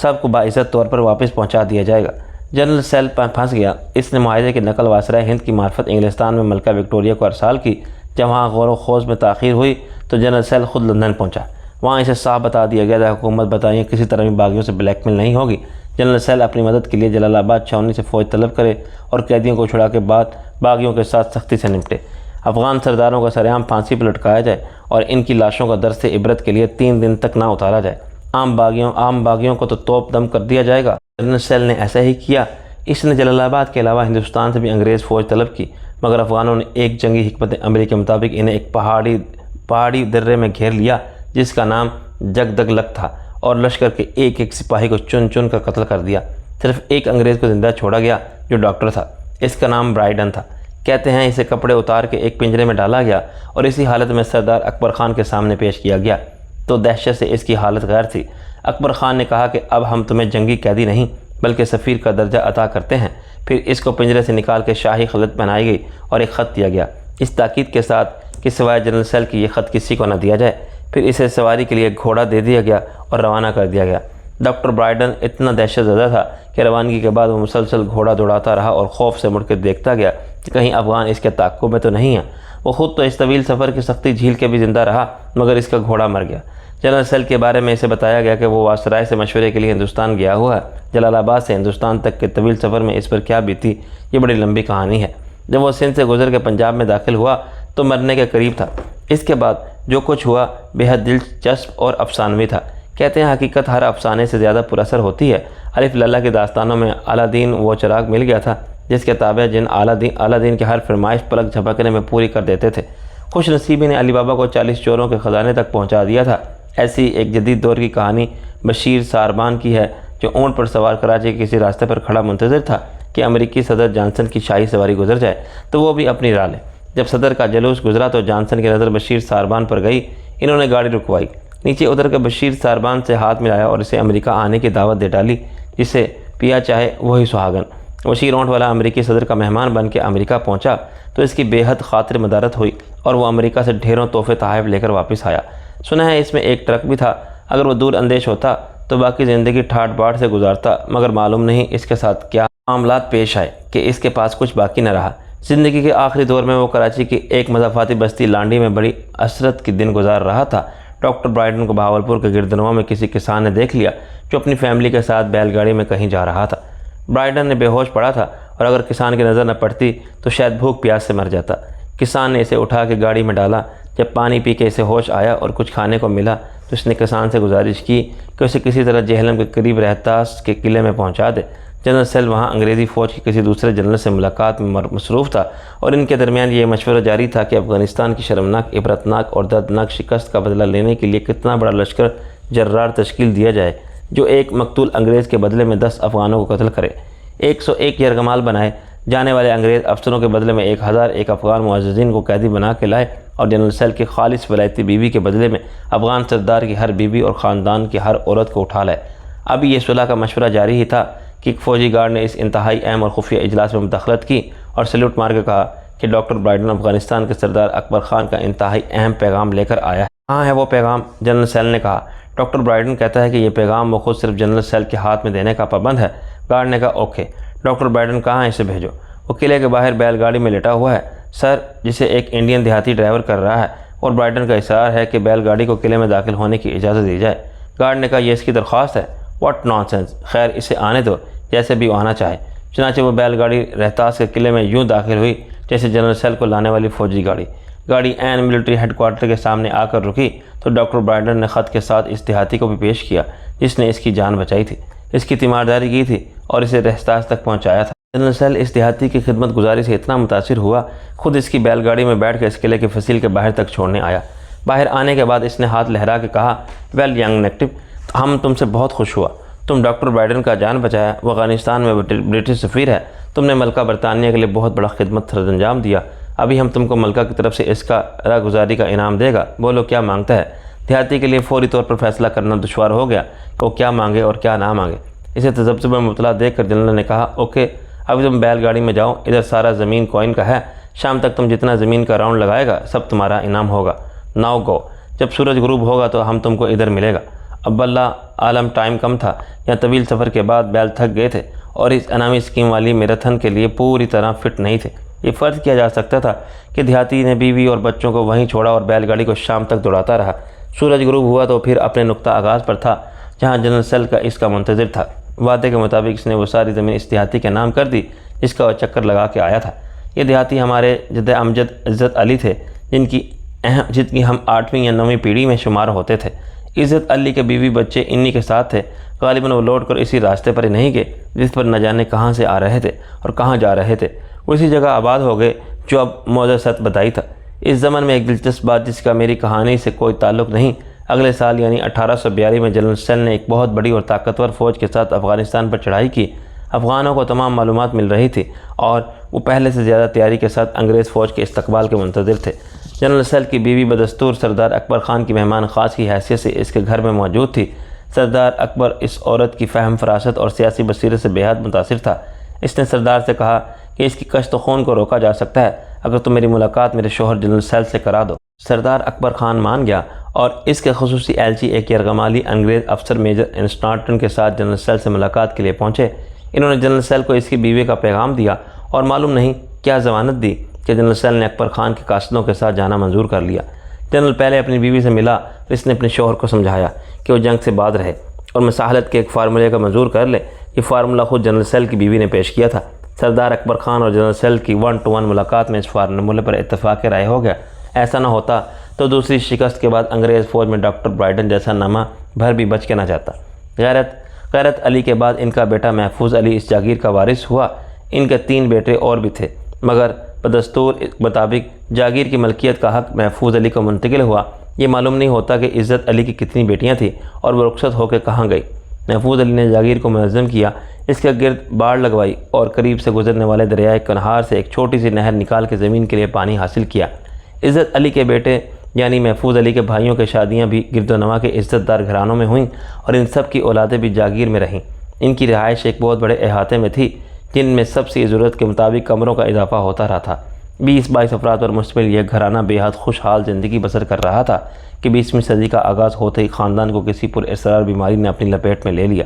A: سب کو باعزت طور پر واپس پہنچا دیا جائے گا۔ جنرل سیل پھنس گیا۔ اس نے معاہدے کی نقل وائسرائے ہند کی معرفت انگلستان میں ملکہ وکٹوریہ کو ارسال کی۔ جب وہاں غور و خوض میں تاخیر ہوئی تو جنرل سیل خود لندن پہنچا۔ وہاں اسے صاف بتا دیا گیا تھا حکومت بتائیں کسی طرح بھی باغیوں سے بلیک میل نہیں ہوگی۔ جنرل سیل اپنی مدد کے لیے جلال آباد چھاؤنی سے فوج طلب کرے اور قیدیوں کو چھڑا کے بعد باغیوں کے ساتھ سختی سے نمٹے۔ افغان سرداروں کا سرعام پھانسی پر لٹکایا جائے اور ان کی لاشوں کا درس عبرت کے لیے 3 دن تک نہ اتارا جائے۔ عام باغیوں کو تو توپ دم کر دیا جائے گا۔ جنرل سیل نے ایسا ہی کیا۔ اس نے جلال آباد کے علاوہ ہندوستان سے بھی انگریز فوج طلب کی، مگر افغانوں نے ایک جنگی حکمت عملی کے مطابق انہیں ایک پہاڑی درے میں گھیر لیا جس کا نام جگدگلک تھا اور لشکر کے ایک سپاہی کو چن چن کر قتل کر دیا۔ صرف ایک انگریز کو زندہ چھوڑا گیا جو ڈاکٹر تھا۔ اس کا نام برائیڈن تھا۔ کہتے ہیں اسے کپڑے اتار کے ایک پنجرے میں ڈالا گیا اور اسی حالت میں سردار اکبر خان کے سامنے پیش کیا گیا تو دہشت سے اس کی حالت غیر تھی۔ اکبر خان نے کہا کہ اب ہم تمہیں جنگی قیدی نہیں بلکہ سفیر کا درجہ عطا کرتے ہیں۔ پھر اس کو پنجرے سے نکال کے شاہی خلعت پہنائی گئی اور ایک خط دیا گیا، اس تاکید کے ساتھ کہ سوائے جنرل سیل کی یہ خط کسی کو نہ دیا جائے۔ پھر اسے سواری کے لیے ایک گھوڑا دے دیا گیا اور روانہ کر دیا گیا۔ ڈاکٹر برائڈن اتنا دہشت زدہ تھا کہ روانگی کے بعد وہ مسلسل گھوڑا دوڑاتا رہا اور خوف سے مڑ کے دیکھتا گیا کہ کہیں افغان اس کے تعاقب میں تو نہیں ہیں۔ وہ خود تو اس طویل سفر کی سختی جھیل کے بھی زندہ رہا، مگر اس کا گھوڑا مر گیا۔ جنرل سیل کے بارے میں اسے بتایا گیا کہ وہ واسرائے سے مشورے کے لیے ہندوستان گیا ہوا ہے۔ جلال آباد سے ہندوستان تک کے طویل سفر میں اس پر کیا بیتی، یہ بڑی لمبی کہانی ہے۔ جب وہ سندھ سے گزر کے پنجاب میں داخل ہوا تو مرنے کے قریب تھا۔ اس کے بعد جو کچھ ہوا بے حد دلچسپ اور افسانوی تھا۔ کہتے ہیں حقیقت ہر افسانے سے زیادہ پر اثر ہوتی ہے۔ الف للہ کی داستانوں میں اعلیٰ وہ چراغ مل گیا تھا جس کے تابع جن اعلیٰ کی ہر فرمائش پلک جھپکنے میں پوری کر دیتے تھے۔ خوش نصیبی نے علی بابا کو 40 چوروں کے خزانے تک پہنچا دیا تھا۔ ایسی ایک جدید دور کی کہانی بشیر ساربان کی ہے، جو اونٹ پر سوار کراچی کے کسی راستے پر کھڑا منتظر تھا کہ امریکی صدر جانسن کی شاہی سواری گزر جائے تو وہ بھی اپنی راہ لے۔ جب صدر کا جلوس گزرا تو جانسن کی نظر بشیر ساربان پر گئی۔ انہوں نے گاڑی رکوائی، نیچے اتر کر بشیر ساربان سے ہاتھ ملایا اور اسے امریکہ آنے کی دعوت دے ڈالی، جسے پیا چاہے وہی سہاگن۔ بشیر اونٹ والا امریکی صدر کا مہمان بن کے امریکہ پہنچا تو اس کی بے حد خاطر مدارت ہوئی اور وہ امریکہ سے ڈھیروں تحفے تحائف لے کر واپس آیا۔ سنا ہے اس میں ایک ٹرک بھی تھا۔ اگر وہ دور اندیش ہوتا تو باقی زندگی ٹھاٹ باٹ سے گزارتا، مگر معلوم نہیں اس کے ساتھ کیا معاملات پیش آئے کہ اس کے پاس کچھ باقی نہ رہا۔ زندگی کے آخری دور میں وہ کراچی کی ایک مضافاتی بستی لانڈی میں بڑی عسرت کی دن گزار رہا تھا۔ ڈاکٹر برائڈن کو بہاولپور کے گردنواں میں کسی کسان نے دیکھ لیا جو اپنی فیملی کے ساتھ بیل گاڑی میں کہیں جا رہا تھا۔ برائڈن نے بے ہوش پڑا تھا اور اگر کسان کی نظر نہ پڑتی تو شاید بھوک پیاس سے مر جاتا۔ کسان نے اسے اٹھا کے گاڑی میں ڈالا۔ جب پانی پی کے اسے ہوش آیا اور کچھ کھانے کو ملا تو اس نے کسان سے گزارش کی کہ اسے کسی طرح جہلم کے قریب رہتاس کے قلعے میں پہنچا دے۔ جنرل سیل وہاں انگریزی فوج کے کسی دوسرے جنرل سے ملاقات میں مصروف تھا اور ان کے درمیان یہ مشورہ جاری تھا کہ افغانستان کی شرمناک، عبرتناک اور دردناک شکست کا بدلہ لینے کے لیے کتنا بڑا لشکر جرار تشکیل دیا جائے جو ایک مقتول انگریز کے بدلے میں 10 افغانوں کو قتل کرے۔ 101 یرغمال بنائے جانے والے انگریز افسروں کے بدلے میں 1001 افغان معززین کو قیدی بنا کے لائے اور جنرل سیل کی خالص ولایتی بیوی کے بدلے میں افغان سردار کی ہر بیوی اور خاندان کی ہر عورت کو اٹھا لائے۔ اب یہ صلح کا مشورہ جاری ہی تھا کہ ایک فوجی گارڈ نے اس انتہائی اہم اور خفیہ اجلاس میں مداخلت کی اور سیلوٹ مار کے کہا کہ ڈاکٹر برائڈن افغانستان کے سردار اکبر خان کا انتہائی اہم پیغام لے کر آیا ہے۔ کہاں ہے وہ پیغام؟ جنرل سیل نے کہا۔ ڈاکٹر برائڈن کہتا ہے کہ یہ پیغام وہ خود صرف جنرل سیل کے ہاتھ میں دینے کا پابند ہے۔ گارڈ نے کہا اوکے۔ ڈاکٹر برائڈن کہاں ہے؟ اسے بھیجو۔ وہ قلعے کے باہر بیل گاڑی میں لیٹا ہوا ہے سر، جسے ایک انڈین دیہاتی ڈرائیور کر رہا ہے، اور برائڈن کا اصرار ہے کہ بیل گاڑی کو قلعے میں داخل ہونے کی اجازت دی جائے۔ گارڈ نے کہا یہ اس کی درخواست ہے؟ واٹ نان سینس، خیر اسے آنے دو جیسے بھی وہ آنا چاہے۔ چنانچہ وہ بیل گاڑی رہتاس کے قلعے میں یوں داخل ہوئی جیسے جنرل سیل کو لانے والی فوجی گاڑی۔ گاڑی عین ملٹری ہیڈ کوارٹر کے سامنے آ کر رکی تو ڈاکٹر برائڈن نے خط کے ساتھ اس دیہاتی کو بھی پیش کیا جس نے اس کی جان بچائی تھی، اس کی تیمارداری کی تھی اور اسے رہتاس تک پہنچایا تھا۔ جنرل سیل اس دیہاتی کی خدمت گزاری سے اتنا متاثر ہوا، خود اس کی بیل گاڑی میں بیٹھ کے اس قلعے کے فصیل کے باہر تک چھوڑنے آیا۔ باہر آنے کے بعد اس نے ہاتھ لہرا کے کہا، ویل ینگ نیٹو، ہم تم سے بہت خوش ہوا، تم ڈاکٹر برائڈن کا جان بچایا۔ وہ افغانستان میں برٹش سفیر ہے، تم نے ملکہ برطانیہ کے لیے بہت بڑا خدمت سر انجام دیا۔ ابھی ہم تم کو ملکہ کی طرف سے اس کا راہ گزاری کا انعام دے گا، بولو کیا مانگتا ہے؟ دیہاتی کے لیے فوری طور پر فیصلہ کرنا دشوار ہو گیا کہ وہ کیا مانگے اور کیا نہ مانگے۔ اسے تذبذب میں مبتلا دیکھ کر جنرل نے کہا اوکے، ابھی تم بیل گاڑی میں جاؤ، ادھر سارا زمین کوئن کا ہے، شام تک تم جتنا زمین کا راؤنڈ لگائے گا سب تمہارا انعام ہوگا۔ ناؤ گو، جب سورج غروب ہوگا تو ہم تم کو ادھر ملے گا۔ اب اللہ عالم ٹائم کم تھا، یا طویل سفر کے بعد بیل تھک گئے تھے اور اس انعامی اسکیم والی میراتھن کے لیے پوری طرح فٹ نہیں تھے۔ یہ فرض کیا جا سکتا تھا کہ دیہاتی نے بیوی اور بچوں کو وہیں چھوڑا اور بیل گاڑی کو شام تک دوڑاتا رہا۔ سورج غروب ہوا تو پھر اپنے نقطہ آغاز پر تھا جہاں جنرل سیل کا اس کا منتظر تھا۔ وعدے کے مطابق اس نے وہ ساری زمین اس دیہاتی کے نام کر دی جس کا وہ چکر لگا کے آیا تھا۔ یہ دیہاتی ہمارے جد امجد عزت علی تھے جن کی ہم 8ویں یا 9ویں پیڑھی میں شمار ہوتے تھے۔ عزت علی کے بیوی بچے انہی کے ساتھ تھے۔ غالباً وہ لوٹ کر اسی راستے پر ہی نہیں گئے جس پر نہ جانے کہاں سے آ رہے تھے اور کہاں جا رہے تھے، وہ اسی جگہ آباد ہو گئے جو اب موضع ست بتائی تھا۔ اس زمن میں ایک دلچسپ بات جس کا میری کہانی سے کوئی تعلق نہیں، اگلے سال یعنی 1842 میں جنرل سیل نے ایک بہت بڑی اور طاقتور فوج کے ساتھ افغانستان پر چڑھائی کی۔ افغانوں کو تمام معلومات مل رہی تھی اور وہ پہلے سے زیادہ تیاری کے ساتھ انگریز فوج کے استقبال کے منتظر تھے۔ جنرل سیل کی بیوی بدستور سردار اکبر خان کی مہمان خاص کی حیثیت سے اس کے گھر میں موجود تھی۔ سردار اکبر اس عورت کی فہم فراست اور سیاسی بصیرت سے بے حد متاثر تھا۔ اس نے سردار سے کہا کہ اس کی کشت خون کو روکا جا سکتا ہے اگر تم میری ملاقات میرے شوہر جنرل سیل سے کرا دو۔ سردار اکبر خان مان گیا اور اس کے خصوصی ایلچی ایک یرغمالی انگریز افسر میجر انسٹارٹن کے ساتھ جنرل سیل سے ملاقات کے لیے پہنچے۔ انہوں نے جنرل سیل کو اس کی بیوی کا پیغام دیا اور معلوم نہیں کیا ضمانت دی کہ جنرل سیل نے اکبر خان کے قاصدوں کے ساتھ جانا منظور کر لیا۔ جنرل پہلے اپنی بیوی سے ملا اور اس نے اپنے شوہر کو سمجھایا کہ وہ جنگ سے بعد رہے اور مساحلت کے ایک فارمولے کا منظور کر لے۔ یہ فارمولہ خود جنرل سیل کی بیوی نے پیش کیا تھا۔ سردار اکبر خان اور جنرل سیل کی 1 to 1 ملاقات میں اس فارمولے پر اتفاق رائے ہو گیا۔ ایسا نہ ہوتا تو دوسری شکست کے بعد انگریز فوج میں ڈاکٹر برائڈن جیسا نامہ بھر بھی بچ کے نہ جاتا۔ غیرت علی کے بعد ان کا بیٹا محفوظ علی اس جاگیر کا وارث ہوا۔ ان کے 3 بیٹے اور بھی تھے مگر بدستور مطابق جاگیر کی ملکیت کا حق محفوظ علی کو منتقل ہوا۔ یہ معلوم نہیں ہوتا کہ عزت علی کی کتنی بیٹیاں تھیں اور وہ رخصت ہو کے کہاں گئی۔ محفوظ علی نے جاگیر کو منظم کیا، اس کے گرد باڑ لگوائی اور قریب سے گزرنے والے دریائے کنہار سے ایک چھوٹی سی نہر نکال کے زمین کے لیے پانی حاصل کیا۔ عزت علی کے بیٹے یعنی محفوظ علی کے بھائیوں کے شادیاں بھی گرد و نواح کے عزت دار گھرانوں میں ہوئیں اور ان سب کی اولادیں بھی جاگیر میں رہیں۔ ان کی رہائش ایک بہت بڑے احاطے میں تھی جن میں سب سے ضرورت کے مطابق کمروں کا اضافہ ہوتا رہا تھا۔ 20-22 افراد پر مشتمل یہ گھرانہ بے حد خوشحال زندگی بسر کر رہا تھا کہ 20ویں صدی کا آغاز ہوتے ہی خاندان کو کسی پراسرار بیماری نے اپنی لپیٹ میں لے لیا۔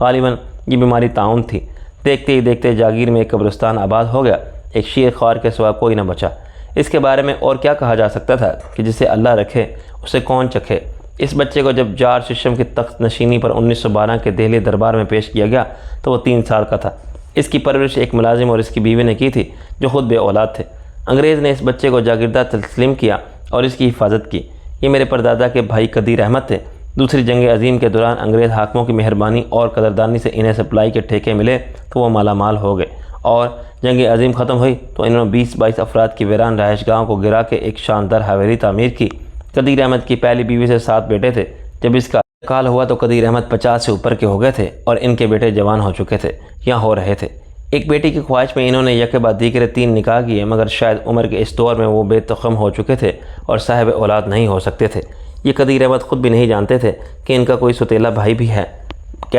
A: غالباً یہ بیماری طاعون تھی۔ دیکھتے ہی دیکھتے جاگیر میں ایک قبرستان آباد ہو گیا۔ ایک شیر خوار کے سوا کوئی نہ بچا۔ اس کے بارے میں اور کیا کہا جا سکتا تھا کہ جسے اللہ رکھے اسے کون چکھے۔ اس بچے کو جب جار ششم کی تخت نشینی پر 1912 کے دہلی دربار میں پیش کیا گیا تو وہ 3 سال کا تھا۔ اس کی پرورش ایک ملازم اور اس کی بیوی نے کی تھی جو خود بے اولاد تھے۔ انگریز نے اس بچے کو جاگیردار تسلیم کیا اور اس کی حفاظت کی۔ یہ میرے پردادا کے بھائی قدیر احمد تھے۔ دوسری جنگ عظیم کے دوران انگریز حاکموں کی مہربانی اور قدردانی سے انہیں سپلائی کے ٹھیکے ملے تو وہ مالا مال ہو گئے اور جنگ عظیم ختم ہوئی تو انہوں نے 20-22 افراد کی ویران رہائش گاہوں کو گرا کے ایک شاندار حویلی تعمیر کی۔ قدیر احمد کی پہلی بیوی سے 7 بیٹے تھے۔ جب اس کا انتقال ہوا تو قدیر احمد 50 سے اوپر کے ہو گئے تھے اور ان کے بیٹے جوان ہو چکے تھے یا ہو رہے تھے۔ ایک بیٹی کی خواہش میں انہوں نے یکے بعد دیگرے 3 نکاح کیے مگر شاید عمر کے اس دور میں وہ بے تخم ہو چکے تھے اور صاحب اولاد نہیں ہو سکتے تھے۔ یہ قدیر احمد خود بھی نہیں جانتے تھے کہ ان کا کوئی ستیلا بھائی بھی ہے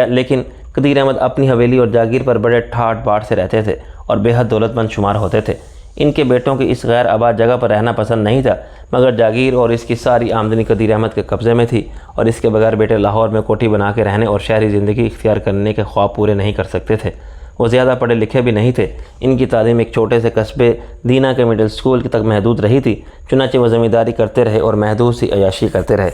A: لیکن قدیر احمد اپنی حویلی اور جاگیر پر بڑے ٹھاٹ باٹ سے رہتے تھے اور بے حد دولت مند شمار ہوتے تھے۔ ان کے بیٹوں کی اس غیر آباد جگہ پر رہنا پسند نہیں تھا مگر جاگیر اور اس کی ساری آمدنی قدیر احمد کے قبضے میں تھی اور اس کے بغیر بیٹے لاہور میں کوٹھی بنا کے رہنے اور شہری زندگی اختیار کرنے کے خواب پورے نہیں کر سکتے تھے۔ وہ زیادہ پڑھے لکھے بھی نہیں تھے۔ ان کی تعلیم ایک چھوٹے سے قصبے دینا کے مڈل اسکول تک محدود رہی تھی۔ چنانچہ وہ زمینداری کرتے رہے اور محدود سی عیاشی کرتے رہے،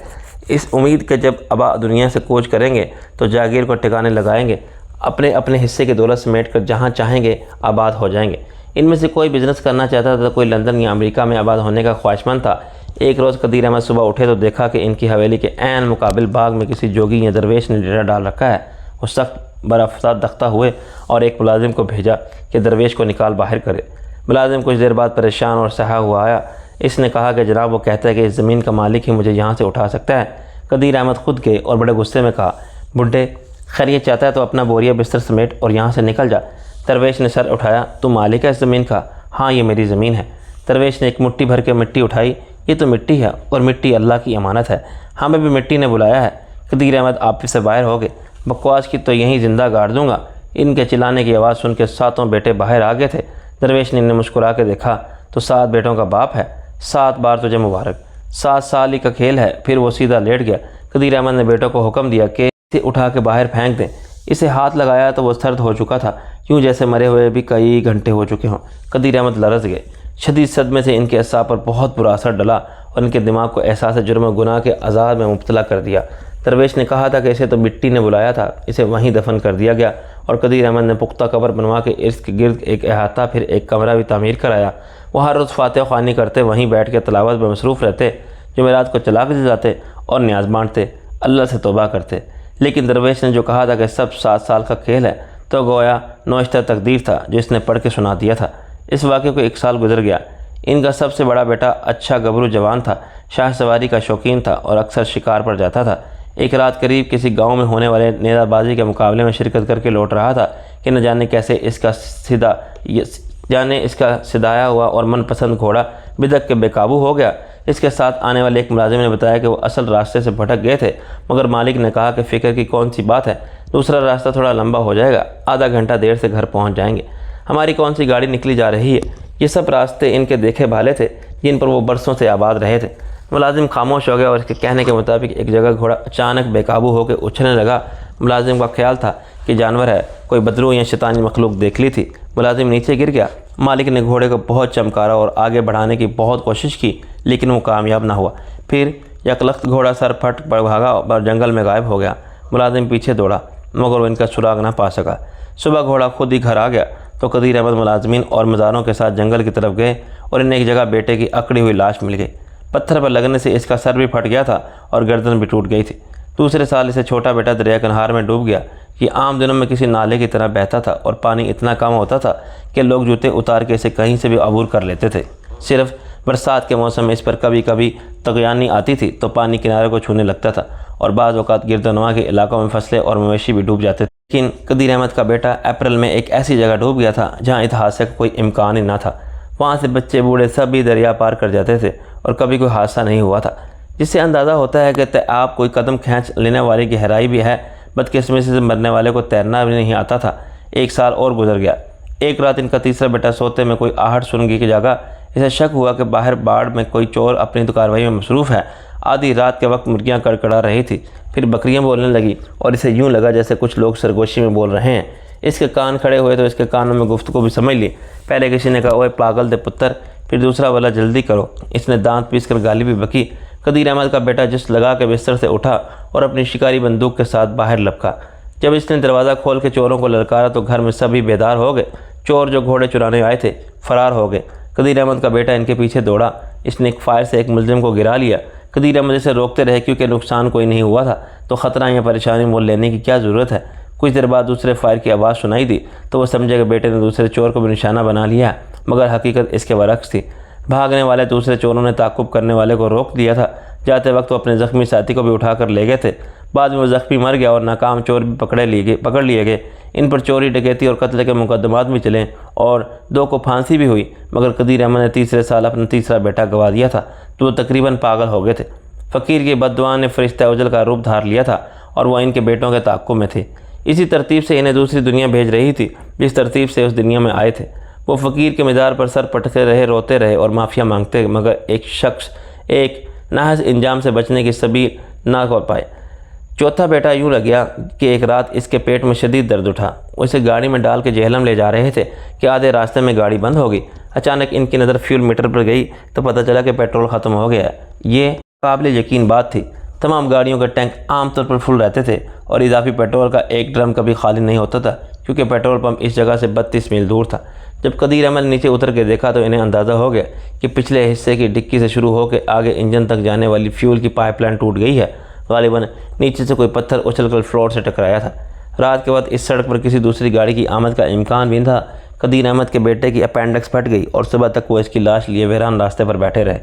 A: اس امید کہ جب ابا دنیا سے کوچ کریں گے تو جاگیر کو ٹھکانے لگائیں گے، اپنے اپنے حصے کی دولت سمیٹ کر جہاں چاہیں گے آباد ہو جائیں گے۔ ان میں سے کوئی بزنس کرنا چاہتا تھا، کوئی لندن یا امریکہ میں آباد ہونے کا خواہشمند تھا۔ ایک روز قدیر احمد صبح اٹھے تو دیکھا کہ ان کی حویلی کے عین مقابل باغ میں کسی جوگی یا درویش نے ڈیرا ڈال رکھا ہے۔ وہ سخت برافساد دختہ ہوئے اور ایک ملازم کو بھیجا کہ درویش کو نکال باہر کرے۔ ملازم کچھ دیر بعد پریشان اور سہا ہوا آیا۔ اس نے کہا کہ جناب وہ کہتا ہے کہ اس زمین کا مالک ہی مجھے یہاں سے اٹھا سکتا ہے۔ قدیر احمد خود گئے اور بڑے غصے میں کہا، بڈھے خیر یہ چاہتا ہے تو اپنا بوریا بستر سمیٹ اور یہاں سے نکل جا۔ درویش نے سر اٹھایا، تو مالک ہے اس زمین کا؟ ہاں یہ میری زمین ہے۔ درویش نے ایک مٹھی بھر کے مٹی اٹھائی، یہ تو مٹی ہے اور مٹی اللہ کی امانت ہے، ہمیں بھی مٹی نے بلایا ہے۔ قدیر احمد آپس سے باہر ہو گئے، بکواس کی تو یہیں زندہ گاڑ دوں گا۔ ان کے چلانے کی آواز سن کے 7 بیٹے باہر آ گئے تھے۔ درویش نے انہیں مسکرا کے دیکھا، تو 7 بیٹوں کا باپ ہے، 7 بار تجھے مبارک، 7 سال ہی کا کھیل ہے۔ پھر وہ سیدھا لیٹ گیا۔ قدیر احمد نے بیٹوں کو حکم دیا کہ اسے اٹھا کے باہر پھینک دیں۔ اسے ہاتھ لگایا تو وہ سرد ہو چکا تھا، یوں جیسے مرے ہوئے بھی کئی گھنٹے ہو چکے ہوں۔ قدیر احمد لرز گئے۔ شدید صدمے سے ان کے اعصاب پر بہت برا اثر ڈلا اور ان کے دماغ کو احساس جرم و گناہ کے عذاب میں مبتلا کر دیا۔ درویش نے کہا تھا کہ اسے تو مٹی نے بلایا تھا، اسے وہیں دفن کر دیا گیا اور قدیر احمد نے پختہ قبر بنوا کے اس کے گرد ایک احاطہ پھر ایک کمرہ بھی تعمیر کرایا۔ وہ ہر روز فاتح خوانی کرتے، وہیں بیٹھ کے تلاوت میں مصروف رہتے، جمعرات کو چلا کے جاتے اور نیاز بانٹتے، اللہ سے توبہ کرتے۔ لیکن درویش نے جو کہا تھا کہ سب 7 سال کا کھیل ہے تو گویا نوشتہ تقدیر تھا جو اس نے پڑھ کے سنا دیا تھا۔ اس واقعے کو 1 سال گزر گیا۔ ان کا سب سے بڑا بیٹا اچھا گبرو جوان تھا، شاہ سواری کا شوقین تھا اور اکثر شکار پر جاتا تھا۔ ایک رات قریب کسی گاؤں میں ہونے والے نیزہ بازی کے مقابلے میں شرکت کر کے لوٹ رہا تھا کہ نہ جانے کیسے اس کا سدایا ہوا اور من پسند گھوڑا بدک کے بے قابو ہو گیا۔ اس کے ساتھ آنے والے ایک ملازم نے بتایا کہ وہ اصل راستے سے بھٹک گئے تھے، مگر مالک نے کہا کہ فکر کی کون سی بات ہے، دوسرا راستہ تھوڑا لمبا ہو جائے گا، آدھا گھنٹہ دیر سے گھر پہنچ جائیں گے، ہماری کون سی گاڑی نکلی جا رہی ہے۔ یہ سب راستے ان کے دیکھے بھالے تھے جن پر وہ برسوں سے آباد رہے تھے۔ ملازم خاموش ہو گیا اور اس کے کہنے کے مطابق ایک جگہ گھوڑا اچانک بے قابو ہو کے اچھلنے لگا۔ ملازم کا خیال تھا کہ جانور ہے، کوئی بدرو یا شیطانی مخلوق دیکھ لی تھی۔ ملازم نیچے گر گیا۔ مالک نے گھوڑے کو بہت چمکارا اور آگے بڑھانے کی بہت کوشش کی، لیکن وہ کامیاب نہ ہوا۔ پھر یکلخت گھوڑا سر پھٹ بھاگا اور جنگل میں غائب ہو گیا۔ ملازم پیچھے دوڑا مگر وہ ان کا سراغ نہ پا سکا۔ صبح گھوڑا خود ہی گھر آ گیا تو قدیر احمد ملازمین اور مزاروں کے ساتھ جنگل کی طرف گئے اور انہیں ایک جگہ بیٹے کی اکڑی ہوئی لاش مل گئی۔ پتھر پر لگنے سے اس کا سر بھی پھٹ گیا تھا اور گردن بھی ٹوٹ گئی تھی۔ دوسرے سال اسے چھوٹا بیٹا دریا کنہار میں ڈوب گیا۔ یہ عام دنوں میں کسی نالے کی طرح بہتا تھا اور پانی اتنا کم ہوتا تھا کہ لوگ جوتے اتار کے اسے کہیں سے بھی عبور کر لیتے تھے۔ صرف برسات کے موسم میں اس پر کبھی کبھی طغیانی آتی تھی تو پانی کنارے کو چھونے لگتا تھا اور بعض اوقات گرد و نواح کے علاقوں میں فصلیں اور مویشی بھی ڈوب جاتے تھے۔ لیکن قدیر احمد کا بیٹا اپریل میں ایک ایسی جگہ ڈوب گیا تھا جہاں اس حادثے کا کوئی امکان ہی نہ تھا۔ وہاں سے بچے بوڑھے سب بھی دریا پار کر جاتے تھے اور کبھی کوئی حادثہ نہیں ہوا تھا، جس سے اندازہ ہوتا ہے کہ آپ کوئی قدم کھینچ لینے والی گہرائی بھی ہے۔ بدقسمتی سے مرنے والے کو تیرنا بھی نہیں آتا تھا۔ ایک سال اور گزر گیا۔ ایک رات ان کا تیسرا بیٹا سوتے میں کوئی آہٹ سن کی جگہ اسے شک ہوا کہ باہر باڑ میں کوئی چور اپنی تو کارروائی میں مصروف ہے۔ آدھی رات کے وقت مرغیاں کڑکڑا رہی تھی، پھر بکریاں بولنے لگی اور اسے یوں لگا جیسے کچھ لوگ سرگوشی میں بول رہے ہیں۔ اس کے کان کھڑے ہوئے تو اس کے کانوں میں گفتگو بھی سمجھ لی۔ پہلے کسی نے کہا اوے پاگل دے پتر، پھر دوسرا والا جلدی کرو۔ اس نے دانت پیس کر گالی بھی بکی۔ قدیر احمد کا بیٹا جس لگا کے بستر سے اٹھا اور اپنی شکاری بندوق کے ساتھ باہر لپکا۔ جب اس نے دروازہ کھول کے چوروں کو للکارا تو گھر میں سبھی بیدار ہو گئے۔ چور جو گھوڑے چرانے آئے تھے فرار ہو گئے۔ قدیر احمد کا بیٹا ان کے پیچھے دوڑا۔ اس نے ایک فائر سے ایک ملزم کو گرا لیا۔ قدیر احمد اسے روکتے رہے کیونکہ نقصان کوئی نہیں ہوا تھا تو خطرہ یا پریشانی مول لینے کی کیا ضرورت ہے۔ کچھ دیر بعد دوسرے فائر کی آواز سنائی دی تو وہ سمجھے کہ بیٹے نے دوسرے چور کو بھی نشانہ بنا لیا، مگر حقیقت اس کے برعکس تھی۔ بھاگنے والے دوسرے چوروں نے تعقب کرنے والے کو روک دیا تھا۔ جاتے وقت وہ اپنے زخمی ساتھی کو بھی اٹھا کر لے گئے تھے۔ بعد میں وہ زخمی مر گیا اور ناکام چور بھی پکڑ لیے گئے۔ ان پر چوری، ڈکیتی اور قتل کے مقدمات بھی چلے اور 2 کو پھانسی بھی ہوئی، مگر قدیر احمد نے تیسرے سال اپنا تیسرا بیٹا گنوا دیا تھا تو وہ تقریباً پاگل ہو گئے تھے۔ فقیر کی بددعا نے فرشتہ اجل کا روپ دھار لیا تھا اور وہ ان کے بیٹوں کے تعاقب میں تھے۔ اسی ترتیب سے انہیں دوسری دنیا بھیج رہی تھی جس ترتیب سے اس دنیا میں آئے تھے۔ وہ فقیر کے مزار پر سر پٹکتے رہے، روتے رہے اور معافیا مانگتے، مگر ایک ناحس انجام سے بچنے کی سبیل نہ کر پائے۔ چوتھا بیٹا یوں لگیا کہ ایک رات اس کے پیٹ میں شدید درد اٹھا۔ وہ اسے گاڑی میں ڈال کے جہلم لے جا رہے تھے کہ آدھے راستے میں گاڑی بند ہو گئی۔ اچانک ان کی نظر فیول میٹر پر گئی تو پتہ چلا کہ پیٹرول ختم ہو گیا ہے۔ یہ قابل یقین بات تھی۔ تمام گاڑیوں کے ٹینک عام طور پر فل رہتے تھے اور اضافی پیٹرول کا ایک ڈرم کبھی خالی نہیں ہوتا تھا کیونکہ پیٹرول پمپ اس جگہ سے 32 میل دور تھا۔ جب قدیر احمد نیچے اتر کے دیکھا تو انہیں اندازہ ہو گیا کہ پچھلے حصے کی ڈکی سے شروع ہو کے آگے انجن تک جانے والی فیول کی پائپ لائن ٹوٹ گئی ہے۔ غالباً نیچے سے کوئی پتھر اچھل کر فلور سے ٹکرایا تھا۔ رات کے وقت اس سڑک پر کسی دوسری گاڑی کی آمد کا امکان بھی تھا۔ قدیر احمد کے بیٹے کی اپینڈکس پھٹ گئی اور صبح تک وہ اس کی لاش لیے ویران راستے پر بیٹھے رہے۔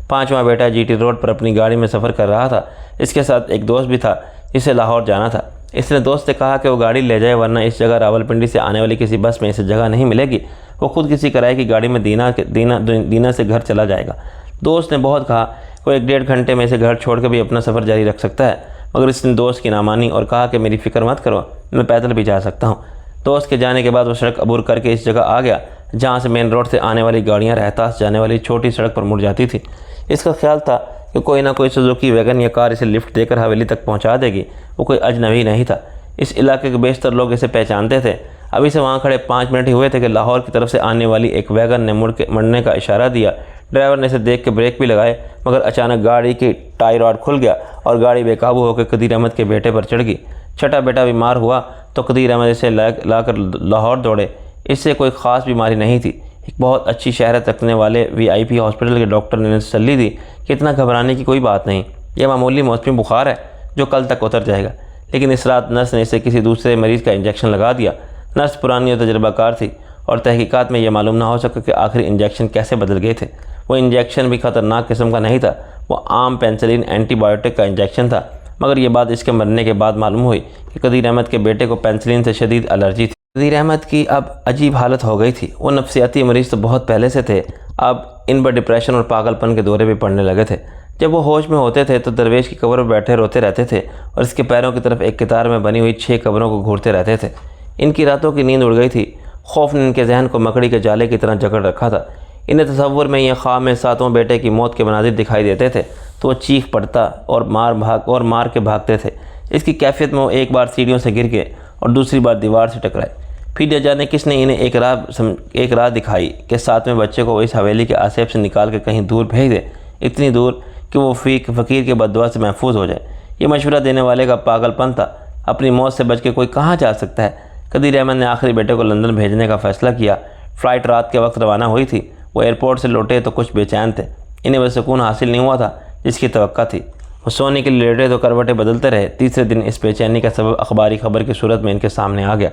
A: 5واں بیٹا جی ٹی روڈ پر اپنی گاڑی میں سفر کر رہا تھا۔ اس کے ساتھ ایک دوست بھی تھا جسے لاہور جانا تھا۔ اس نے دوست سے کہا کہ وہ گاڑی لے جائے ورنہ اس جگہ راولپنڈی سے آنے والی کسی بس میں اسے جگہ نہیں ملے گی۔ وہ خود کسی کرائے کی گاڑی میں دینا سے گھر چلا جائے گا۔ دوست نے بہت کہا وہ 1.5 گھنٹے میں اسے گھر چھوڑ کے بھی اپنا سفر جاری رکھ سکتا ہے، مگر اس نے دوست کی نہ مانی اور کہا کہ میری فکر مت کرو، میں پیدل بھی جا سکتا ہوں۔ دوست کے جانے کے بعد وہ سڑک عبور کر کے اس جگہ آ گیا جہاں سے مین روڈ سے آنے والی گاڑیاں رہتاس جانے والی چھوٹی سڑک پر مڑ جاتی تھی۔ اس کا خیال تھا کہ کوئی نہ کوئی سوزوکی ویگن یا کار اسے لفٹ دے کر حویلی تک پہنچا دے گی۔ وہ کوئی اجنبی نہیں تھا، اس علاقے کے بیشتر لوگ اسے پہچانتے تھے۔ ابھی سے وہاں کھڑے 5 منٹ ہی ہوئے تھے کہ لاہور کی طرف سے آنے والی ایک ویگن نے مڑنے کا اشارہ دیا۔ ڈرائیور نے اسے دیکھ کے بریک بھی لگائے، مگر اچانک گاڑی کی ٹائی راڈ کھل گیا اور گاڑی بے قابو ہو کے قدیر احمد کے بیٹے پر چڑھ گئی۔ چھٹا بیٹا بیمار ہوا تو قدیر احمد اسے لا کر لاہور دوڑے۔ اس سے کوئی خاص بیماری نہیں تھی۔ ایک بہت اچھی شہرت رکھنے والے VIP ہاسپٹل کے ڈاکٹر نے تسلی دی کہ اتنا گھبرانے کی کوئی بات نہیں، یہ معمولی موسمی بخار ہے جو کل تک اتر جائے گا۔ لیکن اس رات نرس نے اسے کسی دوسرے مریض کا انجیکشن لگا دیا۔ نرس پرانی اور تجربہ کار تھی اور تحقیقات میں یہ معلوم نہ ہو سکا کہ آخر انجیکشن کیسے بدل گئے تھے۔ وہ انجیکشن بھی خطرناک قسم کا نہیں تھا، وہ عام پینسلین اینٹی بائیوٹک کا انجیکشن تھا، مگر یہ بات اس کے مرنے کے بعد معلوم ہوئی کہ قدیر احمد کے بیٹے کو پینسلین سے شدید الرجی تھی۔ قدیر احمد کی اب عجیب حالت ہو گئی تھی۔ وہ نفسیاتی مریض تو بہت پہلے سے تھے، اب ان پر ڈپریشن اور پاگل پن کے دورے بھی پڑنے لگے تھے۔ جب وہ ہوش میں ہوتے تھے تو درویش کی قبر پر بیٹھے روتے رہتے تھے اور اس کے پیروں کی طرف ایک قطار میں بنی ہوئی 6 قبروں کو گھورتے رہتے تھے۔ ان کی راتوں کی نیند اڑ گئی تھی۔ خوف نے ان کے ذہن کو مکڑی کے جالے کی طرح جکڑ رکھا تھا۔ انہیں تصور میں یا خواب میں ساتوں بیٹے کی موت کے مناظر دکھائی دیتے تھے تو وہ چیخ پڑتا اور مار کے بھاگتے تھے۔ اس کی کیفیت میں وہ ایک بار سیڑھیوں سے گر گئے اور دوسری بار دیوار سے ٹکرائے۔ پھر نہ جانے کس نے انہیں ایک راہ دکھائی کہ 7ویں بچے کو اس حویلی کے آسیب سے نکال کے کہیں دور بھیج دے، اتنی دور کہ وہ فقیر کے بددعا سے محفوظ ہو جائے۔ یہ مشورہ دینے والے کا پاگل پن تھا۔ اپنی موت سے بچ کے کوئی کہاں جا سکتا ہے؟ قدیر احمد نے آخری بیٹے کو لندن بھیجنے کا فیصلہ کیا۔ فلائٹ رات کے وقت روانہ ہوئی تھی۔ وہ ایئرپورٹ سے لوٹے تو کچھ بے چین تھے۔ انہیں وہ سکون حاصل نہیں ہوا تھا جس کی توقع تھی۔ وہ سونے کے لیے لیٹے تو کروٹیں بدلتے رہے۔ تیسرے دن اس بے چینی کا سبب اخباری خبر کی صورت میں ان کے سامنے آ گیا۔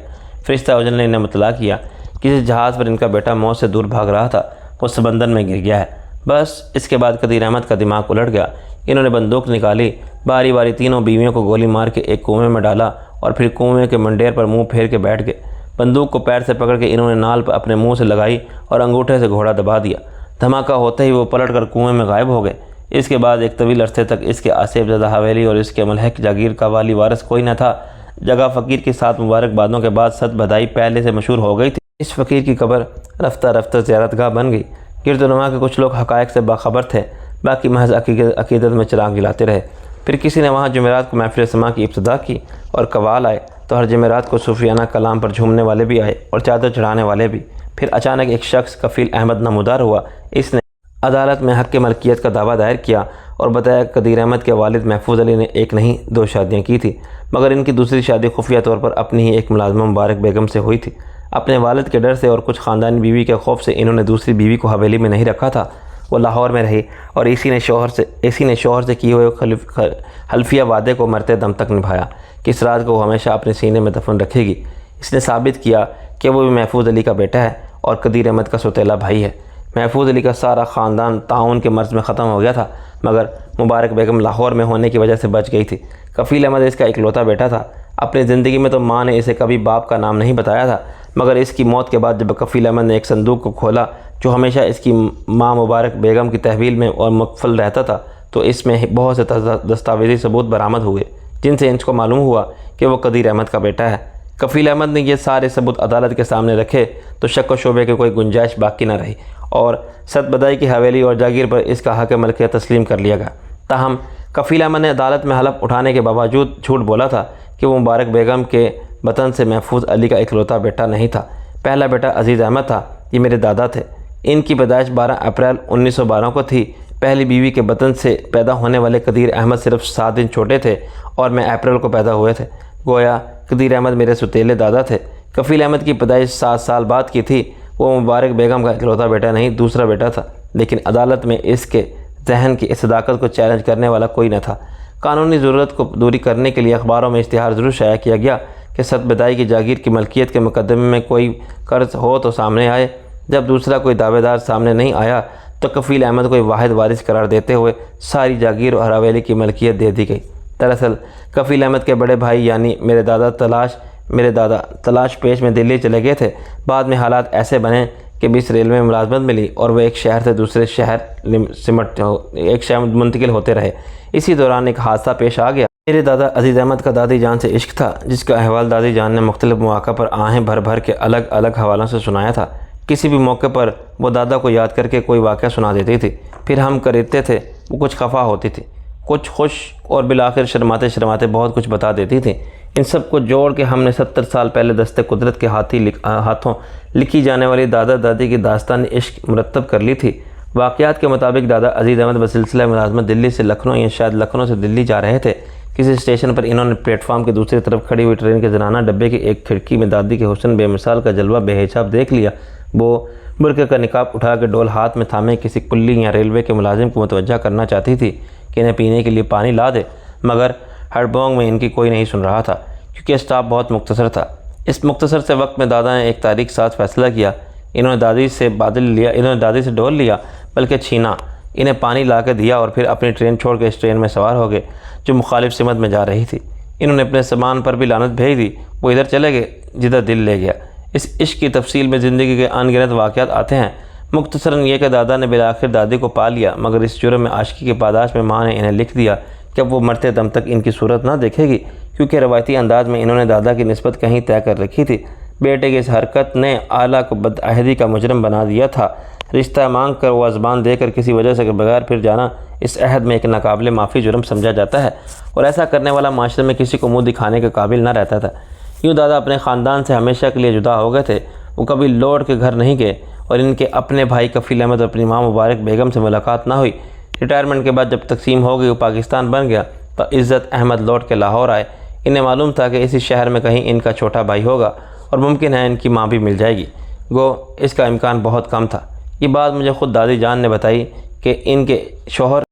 A: فرشتہ اجل نے انہیں مطلع کیا کہ جس جہاز پر ان کا بیٹا موت سے دور بھاگ رہا تھا وہ سمندر میں گر گیا ہے۔ بس اس کے بعد قدیر احمد کا دماغ الٹ گیا۔ انہوں نے بندوق نکالی، باری باری تینوں بیویوں کو گولی مار کے ایک کنویں میں ڈالا اور پھر کنویں کے منڈیر پر منہ پھیر کے بیٹھ گئے۔ بندوق کو پیر سے پکڑ کے انہوں نے نال پر اپنے منہ سے لگائی اور انگوٹھے سے گھوڑا دبا دیا۔ دھماکہ ہوتے ہی وہ پلٹ کر کنویں میں غائب ہو گئے۔ اس کے بعد ایک طویل عرصے تک اس کے آسیب زدہ حویلی اور اس کے ملحق جاگیر کا والی وارث کوئی نہ تھا۔ جگہ فقیر کی 7 مبارکبادوں کے بعد 7 بدائی پہلے سے مشہور ہو گئی تھی۔ اس فقیر کی قبر رفتہ رفتہ زیارت گاہ بن گئی۔ گرد و نما کے کچھ لوگ حقائق سے باخبر تھے، باقی محض عقیدت میں چراغ جلاتے رہے۔ پھر کسی نے وہاں جمعرات کو محفل سماع کی ابتدا کی اور قوال آئے تو ہر جمعرات کو صوفیانہ کلام پر جھومنے والے بھی آئے اور چادر چڑھانے والے بھی۔ پھر اچانک ایک شخص کفیل احمد نمودار ہوا۔ اس نے عدالت میں حق ملکیت کا دعویٰ دائر کیا اور بتایا کہ قدیر احمد کے والد محفوظ علی نے 1 نہیں 2 شادیاں کی تھیں، مگر ان کی دوسری شادی خفیہ طور پر اپنی ہی ایک ملازمہ مبارک بیگم سے ہوئی تھی۔ اپنے والد کے ڈر سے اور کچھ خاندانی بیوی کے خوف سے انہوں نے دوسری بیوی کو حویلی میں نہیں رکھا تھا۔ وہ لاہور میں رہی اور اسی نے شوہر سے کیے ہوئے حلفیہ وعدے کو مرتے دم تک نبھایا کہ اس رات کو وہ ہمیشہ اپنے سینے میں دفن رکھے گی۔ اس نے ثابت کیا کہ وہ بھی محفوظ علی کا بیٹا ہے اور قدیر احمد کا سوتیلا بھائی ہے۔ محفوظ علی کا سارا خاندان طاعون کے مرض میں ختم ہو گیا تھا، مگر مبارک بیگم لاہور میں ہونے کی وجہ سے بچ گئی تھی۔ کفیل احمد اس کا اکلوتا بیٹا تھا۔ اپنی زندگی میں تو ماں نے اسے کبھی باپ کا نام نہیں بتایا تھا، مگر اس کی موت کے بعد جب کفیل احمد نے ایک صندوق کو کھولا جو ہمیشہ اس کی ماں مبارک بیگم کی تحویل میں اور مقفل رہتا تھا، تو اس میں بہت سے دستاویزی ثبوت برآمد ہوئے جن سے اس کو معلوم ہوا کہ وہ قدیر احمد کا بیٹا ہے۔ کفیل احمد نے یہ سارے ثبوت عدالت کے سامنے رکھے تو شک و شبے کی کوئی گنجائش باقی نہ رہی اور 7 بدائی کی حویلی اور جاگیر پر اس کا حق ملکیت تسلیم کر لیا گیا۔ تاہم کفیل احمد نے عدالت میں حلف اٹھانے کے باوجود جھوٹ بولا تھا کہ وہ مبارک بیگم کے وطن سے محفوظ علی کا اکلوتا بیٹا نہیں تھا۔ پہلا بیٹا عزیز احمد تھا، یہ میرے دادا تھے۔ ان کی پیدائش 12 اپریل 1912 کو تھی۔ پہلی بیوی کے وطن سے پیدا ہونے والے قدیر احمد صرف 7 دن چھوٹے تھے اور میں اپریل کو پیدا ہوئے تھے۔ گویا قدیر احمد میرے سوتیلے دادا تھے۔ کفیل احمد کی پیدائش 7 سال بعد کی تھی۔ وہ مبارک بیگم کا اکلوتا بیٹا نہیں، دوسرا بیٹا تھا، لیکن عدالت میں اس کے ذہن کی اس صداقت کو چیلنج کرنے والا کوئی نہ تھا۔ قانونی ضرورت کو دوری کرنے کے لیے اخباروں میں اشتہار ضرور شائع کیا گیا کہ 7 بدائی کی جاگیر کی ملکیت کے مقدمے میں کوئی قرض ہو تو سامنے آئے۔ جب دوسرا کوئی دعوے دار سامنے نہیں آیا تو کفیل احمد کو واحد وارث قرار دیتے ہوئے ساری جاگیر اور حویلی کی ملکیت دے دی گئی۔ دراصل کفیل احمد کے بڑے بھائی یعنی میرے دادا تلاش پیش میں دلی چلے گئے تھے۔ بعد میں حالات ایسے بنے کہ 20 ریلوے میں ملازمت ملی اور وہ ایک شہر سے دوسرے شہر منتقل ہوتے رہے۔ اسی دوران ایک حادثہ پیش آ گیا۔ میرے دادا عزیز احمد کا دادی جان سے عشق تھا، جس کا احوال دادی جان نے مختلف مواقع پر آہیں بھر بھر کے الگ الگ حوالوں سے سنایا تھا۔ کسی بھی موقع پر وہ دادا کو یاد کر کے کوئی واقعہ سنا دیتی تھی، پھر ہم کرتے تھے، وہ کچھ خفا ہوتی تھی، کچھ خوش اور بالآخر شرماتے شرماتے بہت کچھ بتا دیتی تھی۔ ان سب کو جوڑ کے ہم نے 70 سال پہلے دستے قدرت کے ہاتھوں لکھی جانے والی دادا دادی کی داستان عشق مرتب کر لی تھی۔ واقعات کے مطابق دادا عزیز احمد بسلسلہ ملازمت دلی سے لکھنؤ یا شاید لکھنؤ سے دلی جا رہے تھے۔ کسی اسٹیشن پر انہوں نے پلیٹ فارم کی دوسری طرف کھڑی ہوئی ٹرین کے زنانہ ڈبے کی ایک کھڑکی میں دادی کے حسن بے مثال کا جلوہ بے حجاب دیکھ لیا۔ وہ برقعے کا نقاب اٹھا کے ڈول ہاتھ میں تھامے کسی کلی یا ریلوے کے ملازم کو متوجہ کرنا چاہتی تھی کہ انہیں پینے کے لیے پانی لا دے، مگر ہڑبونگ میں ان کی کوئی نہیں سن رہا تھا کیونکہ اسٹاپ بہت مختصر تھا۔ اس مختصر سے وقت میں دادا نے ایک تاریخ ساتھ فیصلہ کیا۔ انہوں نے دادی سے ڈول لیا بلکہ چھینا، انہیں پانی لا کے دیا اور پھر اپنی ٹرین چھوڑ کے اس ٹرین میں سوار ہو گئے جو مخالف سمت میں جا رہی تھی۔ انہوں نے اپنے سامان پر بھی لعنت بھیج دی، وہ ادھر چلے گئے جدھر دل لے گیا۔ اس عشق کی تفصیل میں زندگی کے ان گنت واقعات آتے ہیں، مختصراً یہ کہ دادا نے بالآخر دادی کو پا لیا، مگر اس جرم میں عاشقی کی پاداش میں ماں نے انہیں لکھ دیا کہ اب وہ مرتے دم تک ان کی صورت نہ دیکھے گی، کیونکہ روایتی انداز میں انہوں نے دادا کی نسبت کہیں طے کر رکھی تھی۔ بیٹے کی اس حرکت نے آلہ کو بدعہدی کا مجرم بنا دیا تھا۔ رشتہ مانگ کر وہ زبان دے کر کسی وجہ سے بغیر پھر جانا اس عہد میں ایک ناقابل معافی جرم سمجھا جاتا ہے، اور ایسا کرنے والا معاشرے میں کسی کو منہ دکھانے کے قابل نہ رہتا تھا۔ یوں دادا اپنے خاندان سے ہمیشہ کے لیے جدا ہو گئے تھے۔ وہ کبھی لوٹ کے گھر نہیں گئے، اور ان کے اپنے بھائی کفیل احمد اور اپنی ماں مبارک بیگم سے ملاقات نہ ہوئی۔ ریٹائرمنٹ کے بعد جب تقسیم ہو گئی، وہ پاکستان بن گیا، تو عزت احمد لوٹ کے لاہور آئے۔ انہیں معلوم تھا کہ اسی شہر میں کہیں ان کا چھوٹا بھائی ہوگا، اور ممکن ہے ان کی ماں بھی مل جائے گی، گو اس کا امکان بہت کم تھا۔ یہ بات مجھے خود دادی جان نے بتائی کہ ان کے شوہر